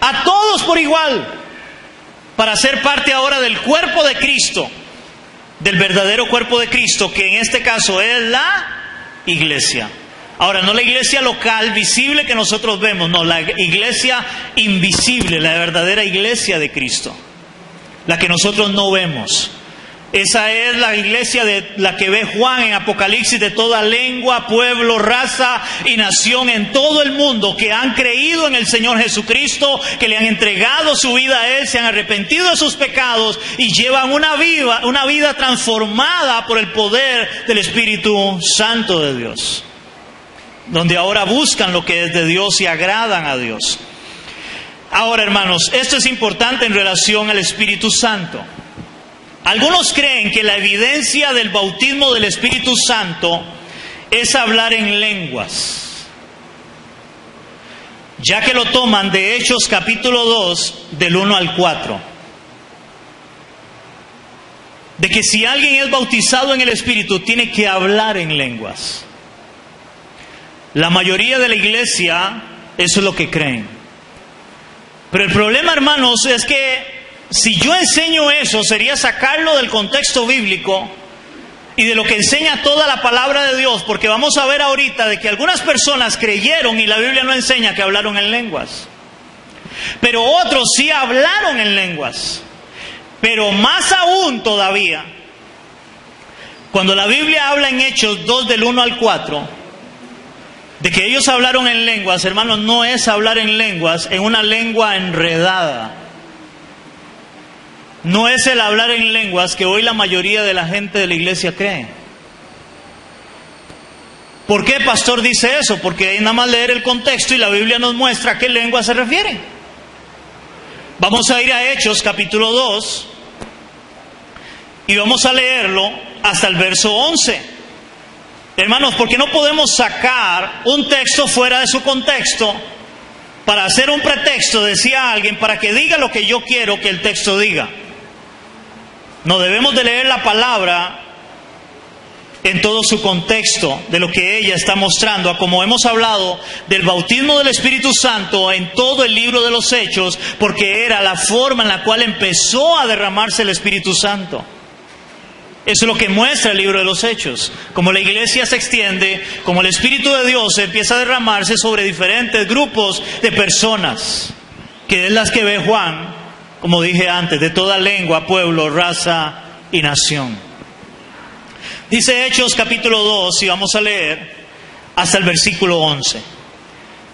A todos por igual. Para ser parte ahora del cuerpo de Cristo, del verdadero cuerpo de Cristo, que en este caso es la iglesia. Ahora, no la iglesia local, visible que nosotros vemos, no, la iglesia invisible, la verdadera iglesia de Cristo, la que nosotros no vemos. Esa es la iglesia de la que ve Juan en Apocalipsis, de toda lengua, pueblo, raza y nación en todo el mundo, que han creído en el Señor Jesucristo, que le han entregado su vida a Él, se han arrepentido de sus pecados y llevan una vida transformada por el poder del Espíritu Santo de Dios, donde ahora buscan lo que es de Dios y agradan a Dios. Ahora, hermanos, esto es importante en relación al Espíritu Santo. Algunos creen que la evidencia del bautismo del Espíritu Santo es hablar en lenguas, ya que lo toman de Hechos capítulo 2, del 1 al 4. De que si alguien es bautizado en el Espíritu, tiene que hablar en lenguas. La mayoría de la iglesia, eso es lo que creen. Pero el problema, hermanos, es que si yo enseño eso, sería sacarlo del contexto bíblico y de lo que enseña toda la palabra de Dios, porque vamos a ver ahorita de que algunas personas creyeron y la Biblia no enseña que hablaron en lenguas. Pero otros sí hablaron en lenguas. Pero más aún todavía, cuando la Biblia habla en Hechos 2 del 1 al 4, de que ellos hablaron en lenguas, hermanos, no es hablar en lenguas, en una lengua enredada. No es el hablar en lenguas que hoy la mayoría de la gente de la iglesia cree. ¿Por qué, pastor, dice eso? Porque hay nada más leer el contexto y la Biblia nos muestra a qué lengua se refiere. Vamos a ir a Hechos capítulo 2 y vamos a leerlo hasta el verso 11. Hermanos, porque no podemos sacar un texto fuera de su contexto para hacer un pretexto, decía alguien, para que diga lo que yo quiero que el texto diga. No, debemos de leer la palabra en todo su contexto de lo que ella está mostrando, como hemos hablado del bautismo del Espíritu Santo en todo el libro de los Hechos, porque era la forma en la cual empezó a derramarse el Espíritu Santo. Eso es lo que muestra el libro de los Hechos. Como la iglesia se extiende, como el Espíritu de Dios empieza a derramarse sobre diferentes grupos de personas, que es las que ve Juan, como dije antes, de toda lengua, pueblo, raza y nación. Dice Hechos capítulo 2, y vamos a leer hasta el versículo 11.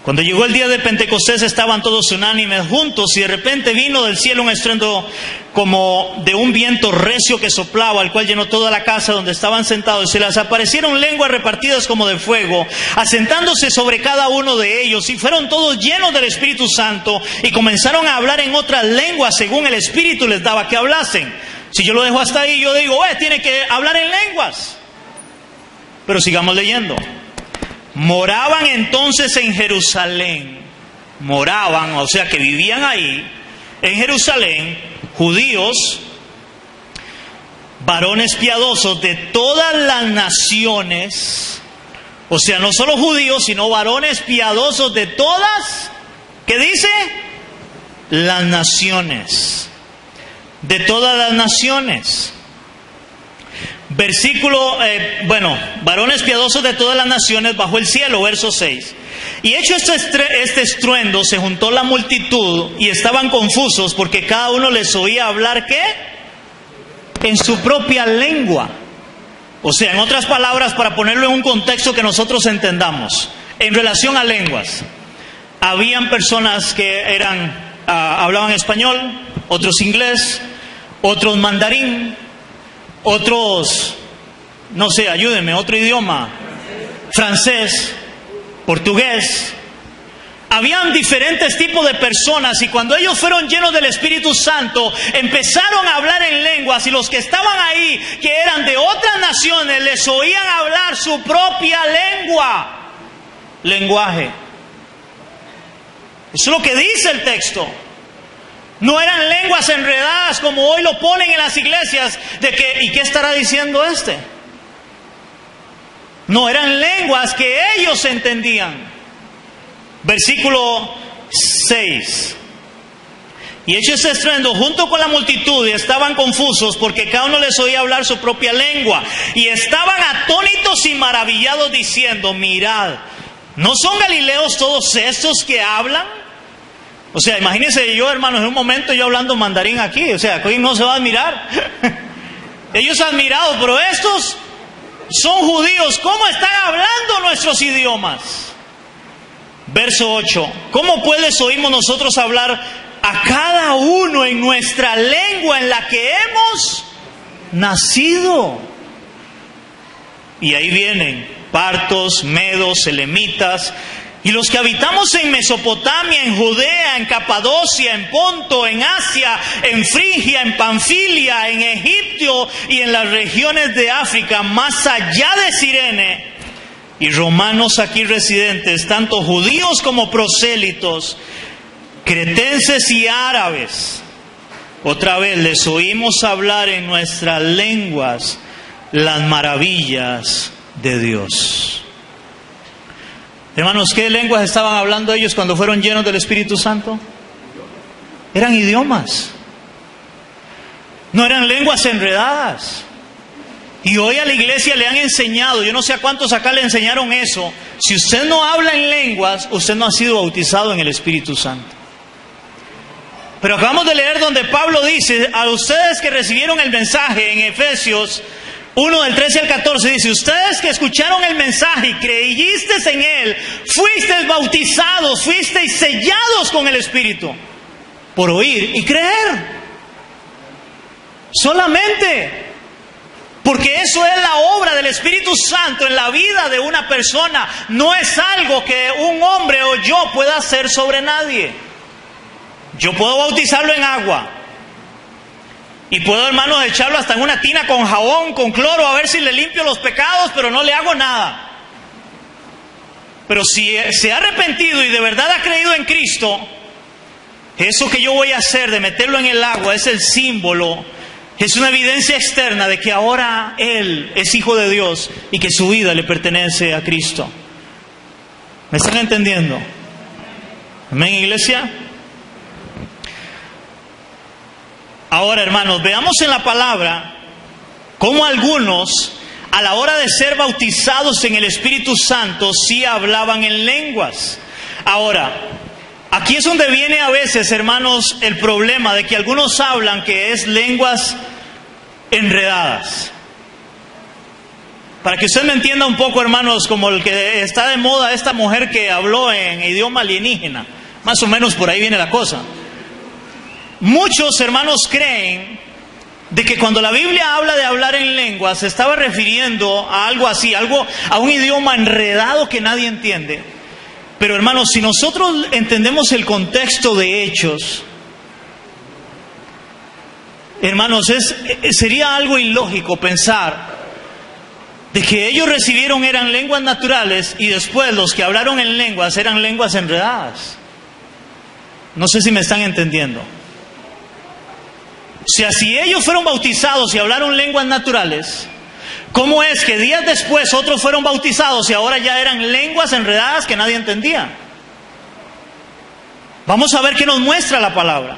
Cuando llegó el día de Pentecostés estaban todos unánimes juntos y de repente vino del cielo un estruendo como de un viento recio que soplaba, el cual llenó toda la casa donde estaban sentados. Y se les aparecieron lenguas repartidas como de fuego, asentándose sobre cada uno de ellos. Y fueron todos llenos del Espíritu Santo y comenzaron a hablar en otras lenguas según el Espíritu les daba que hablasen. Si yo lo dejo hasta ahí, yo digo, tiene que hablar en lenguas. Pero sigamos leyendo. Moraban entonces en Jerusalén. Moraban, o sea que vivían ahí, en Jerusalén, judíos, varones piadosos de todas las naciones. O sea, no solo judíos, sino varones piadosos de todas, ¿qué dice? Las naciones. De todas las naciones. Varones piadosos de todas las naciones bajo el cielo, verso 6. Y hecho este estruendo, se juntó la multitud y estaban confusos porque cada uno les oía hablar, ¿qué? En su propia lengua. O sea, en otras palabras, para ponerlo en un contexto que nosotros entendamos, en relación a lenguas, habían personas que hablaban español, otros inglés, otros mandarín, otros, no sé, ayúdenme, otro idioma, francés, portugués. Habían diferentes tipos de personas y cuando ellos fueron llenos del Espíritu Santo, empezaron a hablar en lenguas y los que estaban ahí, que eran de otras naciones, les oían hablar su propia lengua, lenguaje. Eso es lo que dice el texto. No eran lenguas enredadas como hoy lo ponen en las iglesias, de que, ¿y qué estará diciendo este? No, eran lenguas que ellos entendían. Versículo 6. Y hecho ese estruendo junto con la multitud, y estaban confusos porque cada uno les oía hablar su propia lengua. Y estaban atónitos y maravillados diciendo, mirad, ¿no son galileos todos estos que hablan? O sea, imagínense yo, hermanos, en un momento yo hablando mandarín aquí, o sea, aquí no se va a admirar. Ellos admirados, pero estos son judíos, ¿cómo están hablando nuestros idiomas? Verso 8, ¿cómo pues oímos nosotros hablar a cada uno en nuestra lengua en la que hemos nacido? Y ahí vienen partos, medos, elamitas, y los que habitamos en Mesopotamia, en Judea, en Capadocia, en Ponto, en Asia, en Frigia, en Panfilia, en Egipto y en las regiones de África, más allá de Cirene, y romanos aquí residentes, tanto judíos como prosélitos, cretenses y árabes. Otra vez les oímos hablar en nuestras lenguas las maravillas de Dios. Hermanos, ¿qué lenguas estaban hablando ellos cuando fueron llenos del Espíritu Santo? Eran idiomas. No eran lenguas enredadas. Y hoy a la iglesia le han enseñado, yo no sé a cuántos acá le enseñaron eso. Si usted no habla en lenguas, usted no ha sido bautizado en el Espíritu Santo. Pero acabamos de leer donde Pablo dice, a ustedes que recibieron el mensaje en Efesios 1 del 13 al 14, dice, ustedes que escucharon el mensaje y creísteis en él, fuisteis bautizados, fuisteis sellados con el Espíritu, por oír y creer. Solamente. Porque eso es la obra del Espíritu Santo en la vida de una persona. No es algo que un hombre o yo pueda hacer sobre nadie. Yo puedo bautizarlo en agua. Y puedo, hermanos, echarlo hasta en una tina con jabón, con cloro, a ver si le limpio los pecados, pero no le hago nada. Pero si se ha arrepentido y de verdad ha creído en Cristo, eso que yo voy a hacer de meterlo en el agua es el símbolo, es una evidencia externa de que ahora él es hijo de Dios y que su vida le pertenece a Cristo. ¿Me están entendiendo? ¿Amén, iglesia? Ahora, hermanos, veamos en la palabra cómo algunos, a la hora de ser bautizados en el Espíritu Santo, sí hablaban en lenguas. Ahora, aquí es donde viene a veces, hermanos, el problema de que algunos hablan que es lenguas enredadas. Para que usted me entienda un poco, hermanos, como el que está de moda, esta mujer que habló en idioma alienígena. Más o menos por ahí viene la cosa. Muchos hermanos creen de que cuando la Biblia habla de hablar en lenguas se estaba refiriendo a algo así, a un idioma enredado que nadie entiende. Pero hermanos, si nosotros entendemos el contexto de Hechos, hermanos, sería algo ilógico pensar de que ellos recibieron eran lenguas naturales y después los que hablaron en lenguas eran lenguas enredadas. No sé si me están entendiendo. O sea, si ellos fueron bautizados y hablaron lenguas naturales, ¿cómo es que días después otros fueron bautizados y ahora ya eran lenguas enredadas que nadie entendía? Vamos a ver qué nos muestra la palabra.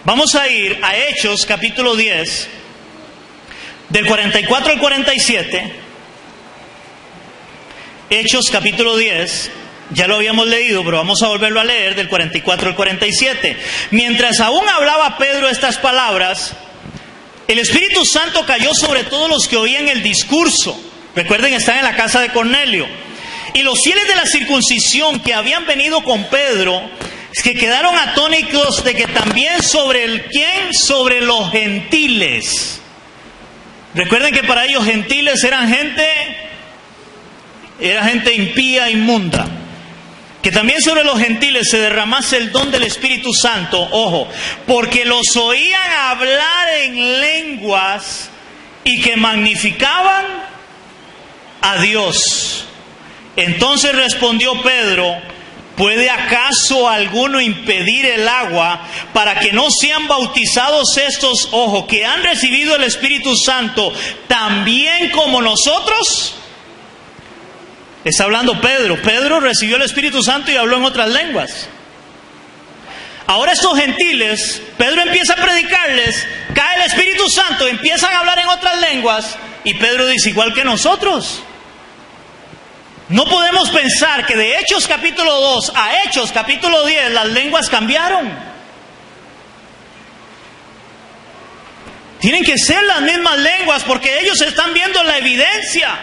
Vamos a ir a Hechos capítulo 10, del 44 al 47. Hechos capítulo 10. Ya lo habíamos leído, pero vamos a volverlo a leer del 44 al 47. Mientras aún hablaba Pedro estas palabras, el Espíritu Santo cayó sobre todos los que oían el discurso. Recuerden, están en la casa de Cornelio. Y los fieles de la circuncisión que habían venido con Pedro, que quedaron atónitos de que también sobre los gentiles. Recuerden que para ellos gentiles eran gente impía, inmunda. Que también sobre los gentiles se derramase el don del Espíritu Santo, ojo, porque los oían hablar en lenguas y que magnificaban a Dios. Entonces respondió Pedro, ¿puede acaso alguno impedir el agua para que no sean bautizados estos, ojo, que han recibido el Espíritu Santo también como nosotros? Está hablando Pedro. Pedro recibió el Espíritu Santo y habló en otras lenguas. Ahora estos gentiles, Pedro empieza a predicarles, cae el Espíritu Santo, empiezan a hablar en otras lenguas y Pedro dice, igual que nosotros. No podemos pensar que de Hechos capítulo 2 a Hechos capítulo 10 las lenguas cambiaron. Tienen que ser las mismas lenguas porque ellos están viendo la evidencia.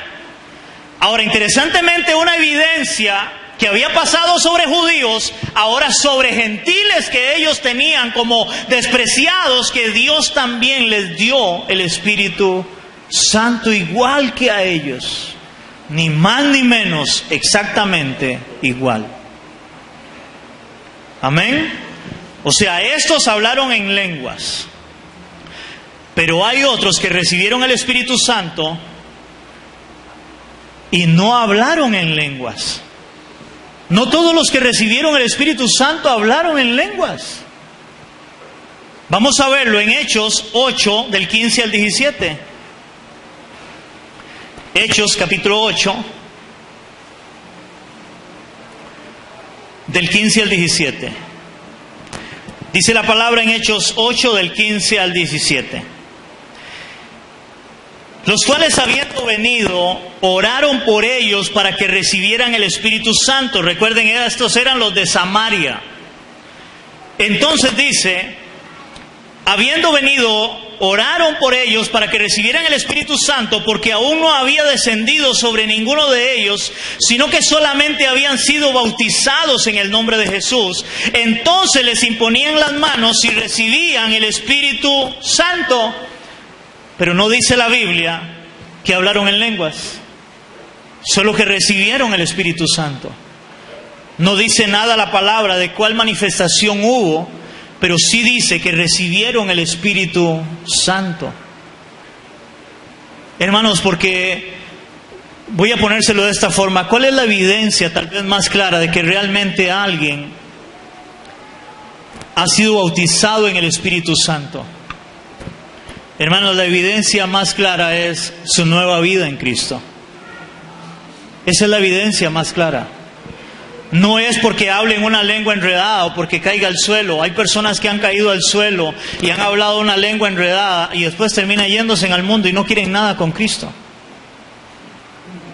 Ahora, interesantemente, una evidencia que había pasado sobre judíos, ahora sobre gentiles que ellos tenían como despreciados, que Dios también les dio el Espíritu Santo igual que a ellos. Ni más ni menos, exactamente igual. Amén. O sea, estos hablaron en lenguas. Pero hay otros que recibieron el Espíritu Santo y no hablaron en lenguas. No todos los que recibieron el Espíritu Santo hablaron en lenguas. Vamos a verlo en Hechos 8, del 15 al 17. Hechos capítulo 8, del 15 al 17. Dice la palabra en Hechos 8, del 15 al 17. Los cuales, habiendo venido, oraron por ellos para que recibieran el Espíritu Santo. Recuerden, estos eran los de Samaria. Entonces dice, habiendo venido, oraron por ellos para que recibieran el Espíritu Santo, porque aún no había descendido sobre ninguno de ellos, sino que solamente habían sido bautizados en el nombre de Jesús. Entonces les imponían las manos y recibían el Espíritu Santo. Pero no dice la Biblia que hablaron en lenguas, solo que recibieron el Espíritu Santo. No dice nada la palabra de cuál manifestación hubo, pero sí dice que recibieron el Espíritu Santo. Hermanos, porque voy a ponérselo de esta forma, ¿cuál es la evidencia tal vez más clara de que realmente alguien ha sido bautizado en el Espíritu Santo? Hermanos, la evidencia más clara es su nueva vida en Cristo. Esa es la evidencia más clara. No es porque hablen una lengua enredada o porque caiga al suelo. Hay personas que han caído al suelo y han hablado una lengua enredada y después terminan yéndose al mundo y no quieren nada con Cristo.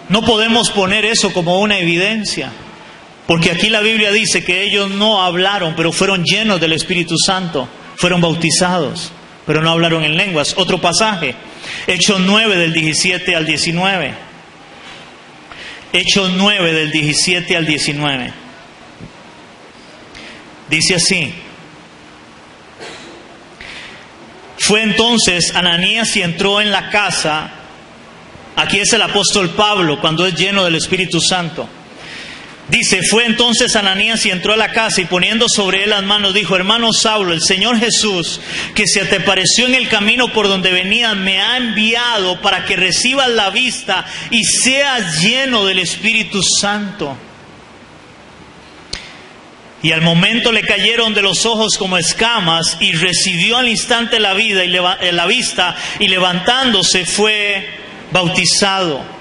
No podemos poner eso como una evidencia, porque aquí la Biblia dice que ellos no hablaron, pero fueron llenos del Espíritu Santo, fueron bautizados, pero no hablaron en lenguas. Otro pasaje, Hechos 9 del 17 al 19. Hechos 9 del 17 al 19. Dice así: fue entonces Ananías y entró en la casa. Aquí es el apóstol Pablo cuando es lleno del Espíritu Santo. Dice, fue entonces Ananías y entró a la casa y poniendo sobre él las manos dijo: hermano Saulo, el Señor Jesús, que se te apareció en el camino por donde venías, me ha enviado para que recibas la vista y seas lleno del Espíritu Santo. Y al momento le cayeron de los ojos como escamas y recibió al instante la vista y levantándose fue bautizado.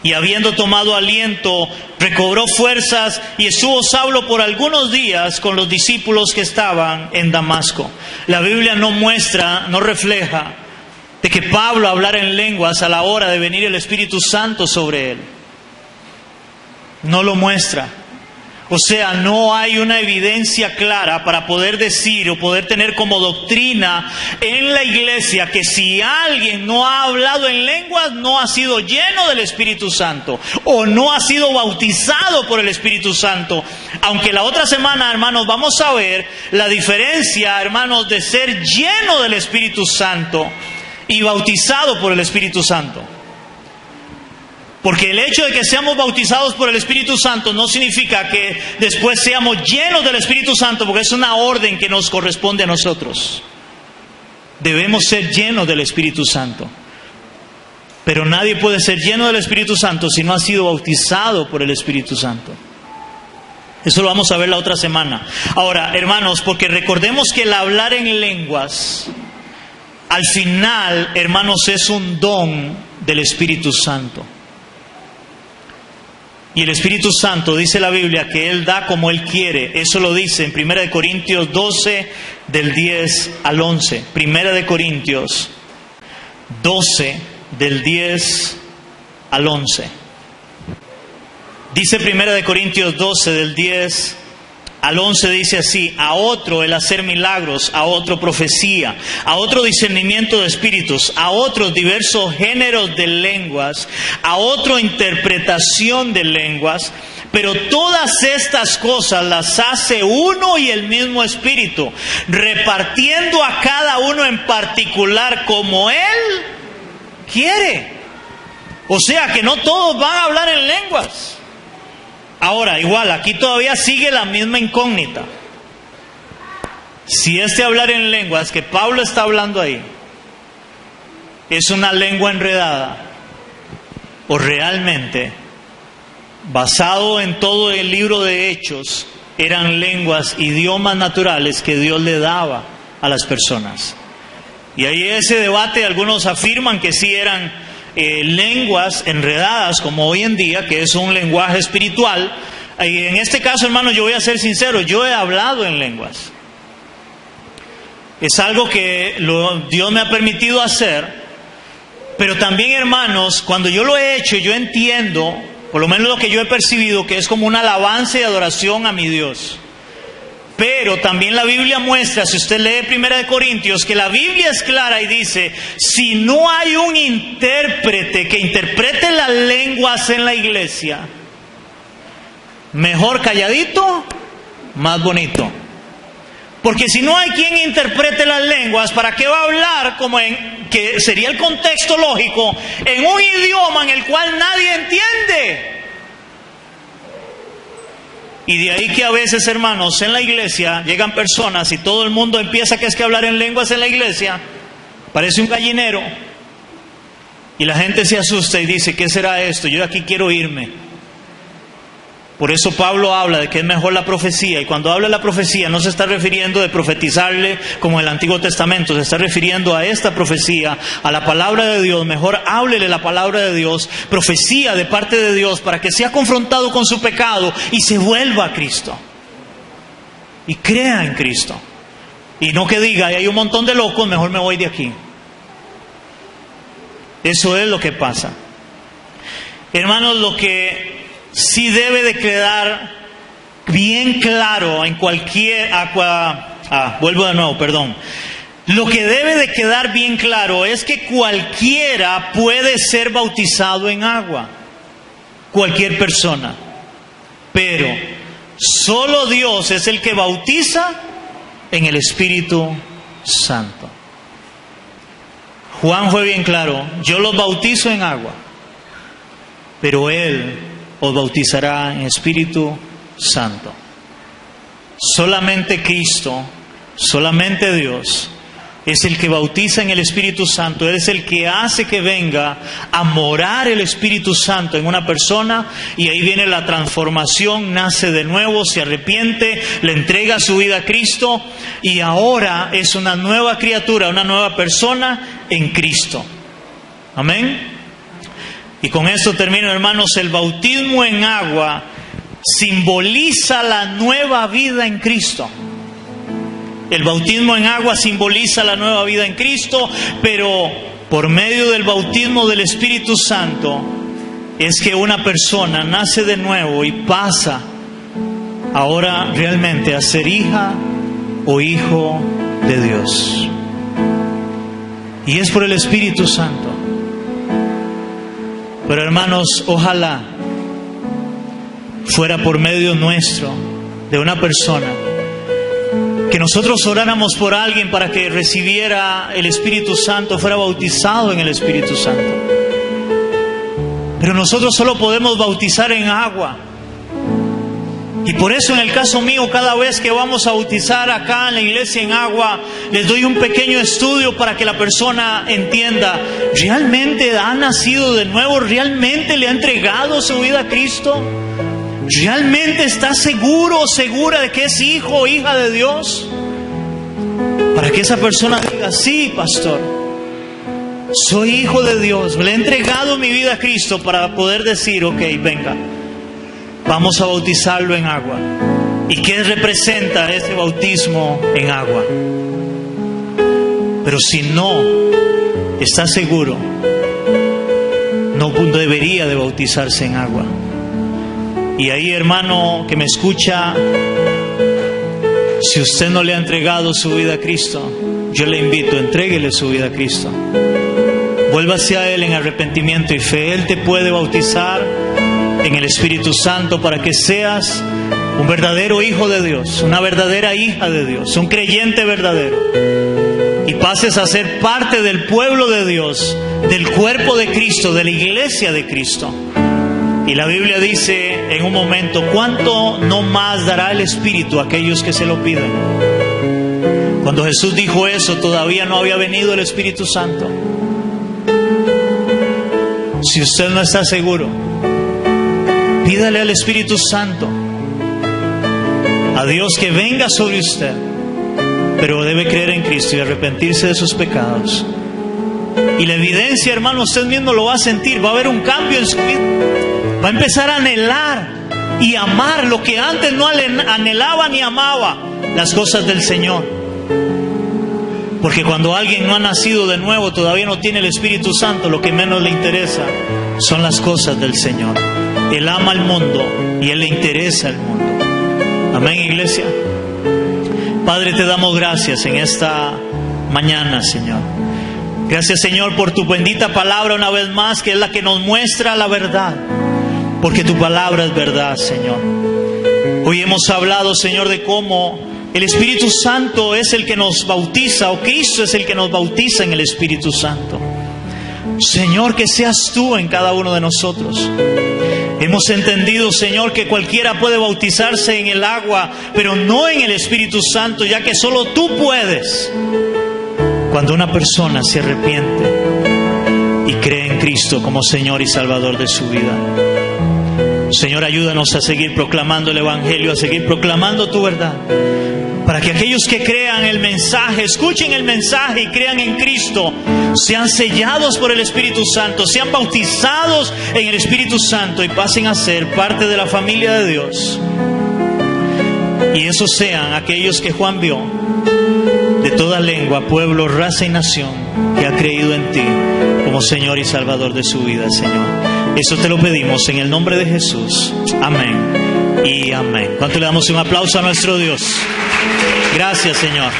Y habiendo tomado aliento, recobró fuerzas y estuvo Saulo por algunos días con los discípulos que estaban en Damasco. La Biblia no muestra, no refleja de que Pablo hablara en lenguas a la hora de venir el Espíritu Santo sobre él. No lo muestra. O sea, no hay una evidencia clara para poder decir o poder tener como doctrina en la iglesia que si alguien no ha hablado en lenguas, no ha sido lleno del Espíritu Santo o no ha sido bautizado por el Espíritu Santo. Aunque la otra semana, hermanos, vamos a ver la diferencia, hermanos, de ser lleno del Espíritu Santo y bautizado por el Espíritu Santo. Porque el hecho de que seamos bautizados por el Espíritu Santo no significa que después seamos llenos del Espíritu Santo, porque es una orden que nos corresponde a nosotros. Debemos ser llenos del Espíritu Santo. Pero nadie puede ser lleno del Espíritu Santo si no ha sido bautizado por el Espíritu Santo. Eso lo vamos a ver la otra semana. Ahora, hermanos, porque recordemos que el hablar en lenguas, al final, hermanos, es un don del Espíritu Santo. Y el Espíritu Santo, dice la Biblia, que Él da como Él quiere. Eso lo dice en 1 Corintios 12, del 10 al 11. 1 Corintios 12, del 10 al 11. Dice 1 Corintios 12, del 10 al 11 dice así: a otro el hacer milagros, a otro profecía, a otro discernimiento de espíritus, a otros diversos géneros de lenguas, a otro interpretación de lenguas. Pero todas estas cosas las hace uno y el mismo Espíritu, repartiendo a cada uno en particular como Él quiere. O sea que no todos van a hablar en lenguas. Ahora, igual, aquí todavía sigue la misma incógnita. Si este hablar en lenguas que Pablo está hablando ahí es una lengua enredada, o realmente, basado en todo el libro de Hechos, eran lenguas, idiomas naturales que Dios le daba a las personas. Y ahí ese debate, algunos afirman que sí eran lenguas enredadas, como hoy en día, que es un lenguaje espiritual. Y en este caso, hermanos, yo voy a ser sincero, yo he hablado en lenguas. Es algo que Dios me ha permitido hacer, pero también, hermanos, cuando yo lo he hecho, yo entiendo, por lo menos lo que yo he percibido, que es como una alabanza y adoración a mi Dios. Pero también la Biblia muestra, si usted lee 1 Corintios, que la Biblia es clara y dice: si no hay un intérprete que interprete las lenguas en la iglesia, mejor calladito, más bonito. Porque si no hay quien interprete las lenguas, ¿para qué va a hablar como que sería el contexto lógico, en un idioma en el cual nadie entiende? Y de ahí que a veces, hermanos, en la iglesia llegan personas y todo el mundo empieza que hablar en lenguas en la iglesia, parece un gallinero, y la gente se asusta y dice: ¿qué será esto? Yo de aquí quiero irme. Por eso Pablo habla de que es mejor la profecía, y cuando habla de la profecía no se está refiriendo de profetizarle como en el Antiguo Testamento, se está refiriendo a esta profecía, a la palabra de Dios. Mejor háblele la palabra de Dios, profecía de parte de Dios, para que sea confrontado con su pecado y se vuelva a Cristo y crea en Cristo, y no que diga: hay un montón de locos, mejor me voy de aquí. Eso es lo que pasa, hermanos. Lo que sí debe de quedar bien claro en cualquier... Lo que debe de quedar bien claro es que cualquiera puede ser bautizado en agua. Cualquier persona. Pero solo Dios es el que bautiza en el Espíritu Santo. Juan fue bien claro: yo los bautizo en agua, pero Él os bautizará en Espíritu Santo. Solamente Cristo, solamente Dios es el que bautiza en el Espíritu Santo. Él es el que hace que venga a morar el Espíritu Santo en una persona, y ahí viene la transformación, nace de nuevo, se arrepiente, le entrega su vida a Cristo, y ahora es una nueva criatura, una nueva persona en Cristo. Amén. Y con esto termino, hermanos. El bautismo en agua simboliza la nueva vida en Cristo. El bautismo en agua simboliza la nueva vida en Cristo, pero por medio del bautismo del Espíritu Santo es que una persona nace de nuevo y pasa ahora realmente a ser hija o hijo de Dios. Y es por el Espíritu Santo. Pero, hermanos, ojalá fuera por medio nuestro, de una persona, que nosotros oráramos por alguien para que recibiera el Espíritu Santo, fuera bautizado en el Espíritu Santo. Pero nosotros solo podemos bautizar en agua. Y por eso, en el caso mío, cada vez que vamos a bautizar acá en la iglesia en agua, les doy un pequeño estudio para que la persona entienda: ¿realmente ha nacido de nuevo? ¿Realmente le ha entregado su vida a Cristo? ¿Realmente está seguro o segura de que es hijo o hija de Dios? Para que esa persona diga: sí, pastor, soy hijo de Dios, le he entregado mi vida a Cristo, para poder decir: ok, venga, vamos a bautizarlo en agua. ¿Y qué representa ese bautismo en agua? Pero si no está seguro, no debería de bautizarse en agua. Y ahí, hermano que me escucha, Si usted no le ha entregado su vida a Cristo, yo le invito, entréguele su vida a Cristo. Vuélvase a Él en arrepentimiento y fe. Él te puede bautizar en el Espíritu Santo para que seas un verdadero hijo de Dios, una verdadera hija de Dios, un creyente verdadero, y pases a ser parte del pueblo de Dios, del cuerpo de Cristo, de la iglesia de Cristo. Y la Biblia dice en un momento: ¿cuánto no más dará el Espíritu a aquellos que se lo piden? Cuando Jesús dijo eso, todavía no había venido el Espíritu Santo. Si usted no está seguro, pídale al Espíritu Santo, a Dios, que venga sobre usted, pero debe creer en Cristo y arrepentirse de sus pecados. Y la evidencia, hermano, usted mismo lo va a sentir. Va a haber un cambio en su vida. Va a empezar a anhelar y amar lo que antes no anhelaba ni amaba, las cosas del Señor. Porque cuando alguien no ha nacido de nuevo, todavía no tiene el Espíritu Santo, lo que menos le interesa son las cosas del Señor. Él ama al mundo y Él le interesa el mundo. Amén, iglesia. Padre, te damos gracias en esta mañana, Señor. Gracias, Señor, por tu bendita palabra una vez más, que es la que nos muestra la verdad. Porque tu palabra es verdad, Señor. Hoy hemos hablado, Señor, de cómo el Espíritu Santo es el que nos bautiza, o Cristo es el que nos bautiza en el Espíritu Santo. Señor, que seas tú en cada uno de nosotros. Hemos entendido, Señor, que cualquiera puede bautizarse en el agua, pero no en el Espíritu Santo, ya que solo tú puedes. Cuando una persona se arrepiente y cree en Cristo como Señor y Salvador de su vida. Señor, ayúdanos a seguir proclamando el Evangelio, a seguir proclamando tu verdad, para que aquellos que crean el mensaje, escuchen el mensaje y crean en Cristo, sean sellados por el Espíritu Santo, sean bautizados en el Espíritu Santo y pasen a ser parte de la familia de Dios. Y esos sean aquellos que Juan vio, de toda lengua, pueblo, raza y nación, que ha creído en ti como Señor y Salvador de su vida, Señor. Eso te lo pedimos en el nombre de Jesús. Amén y amén. ¿Cuánto le damos un aplauso a nuestro Dios? Gracias, Señor.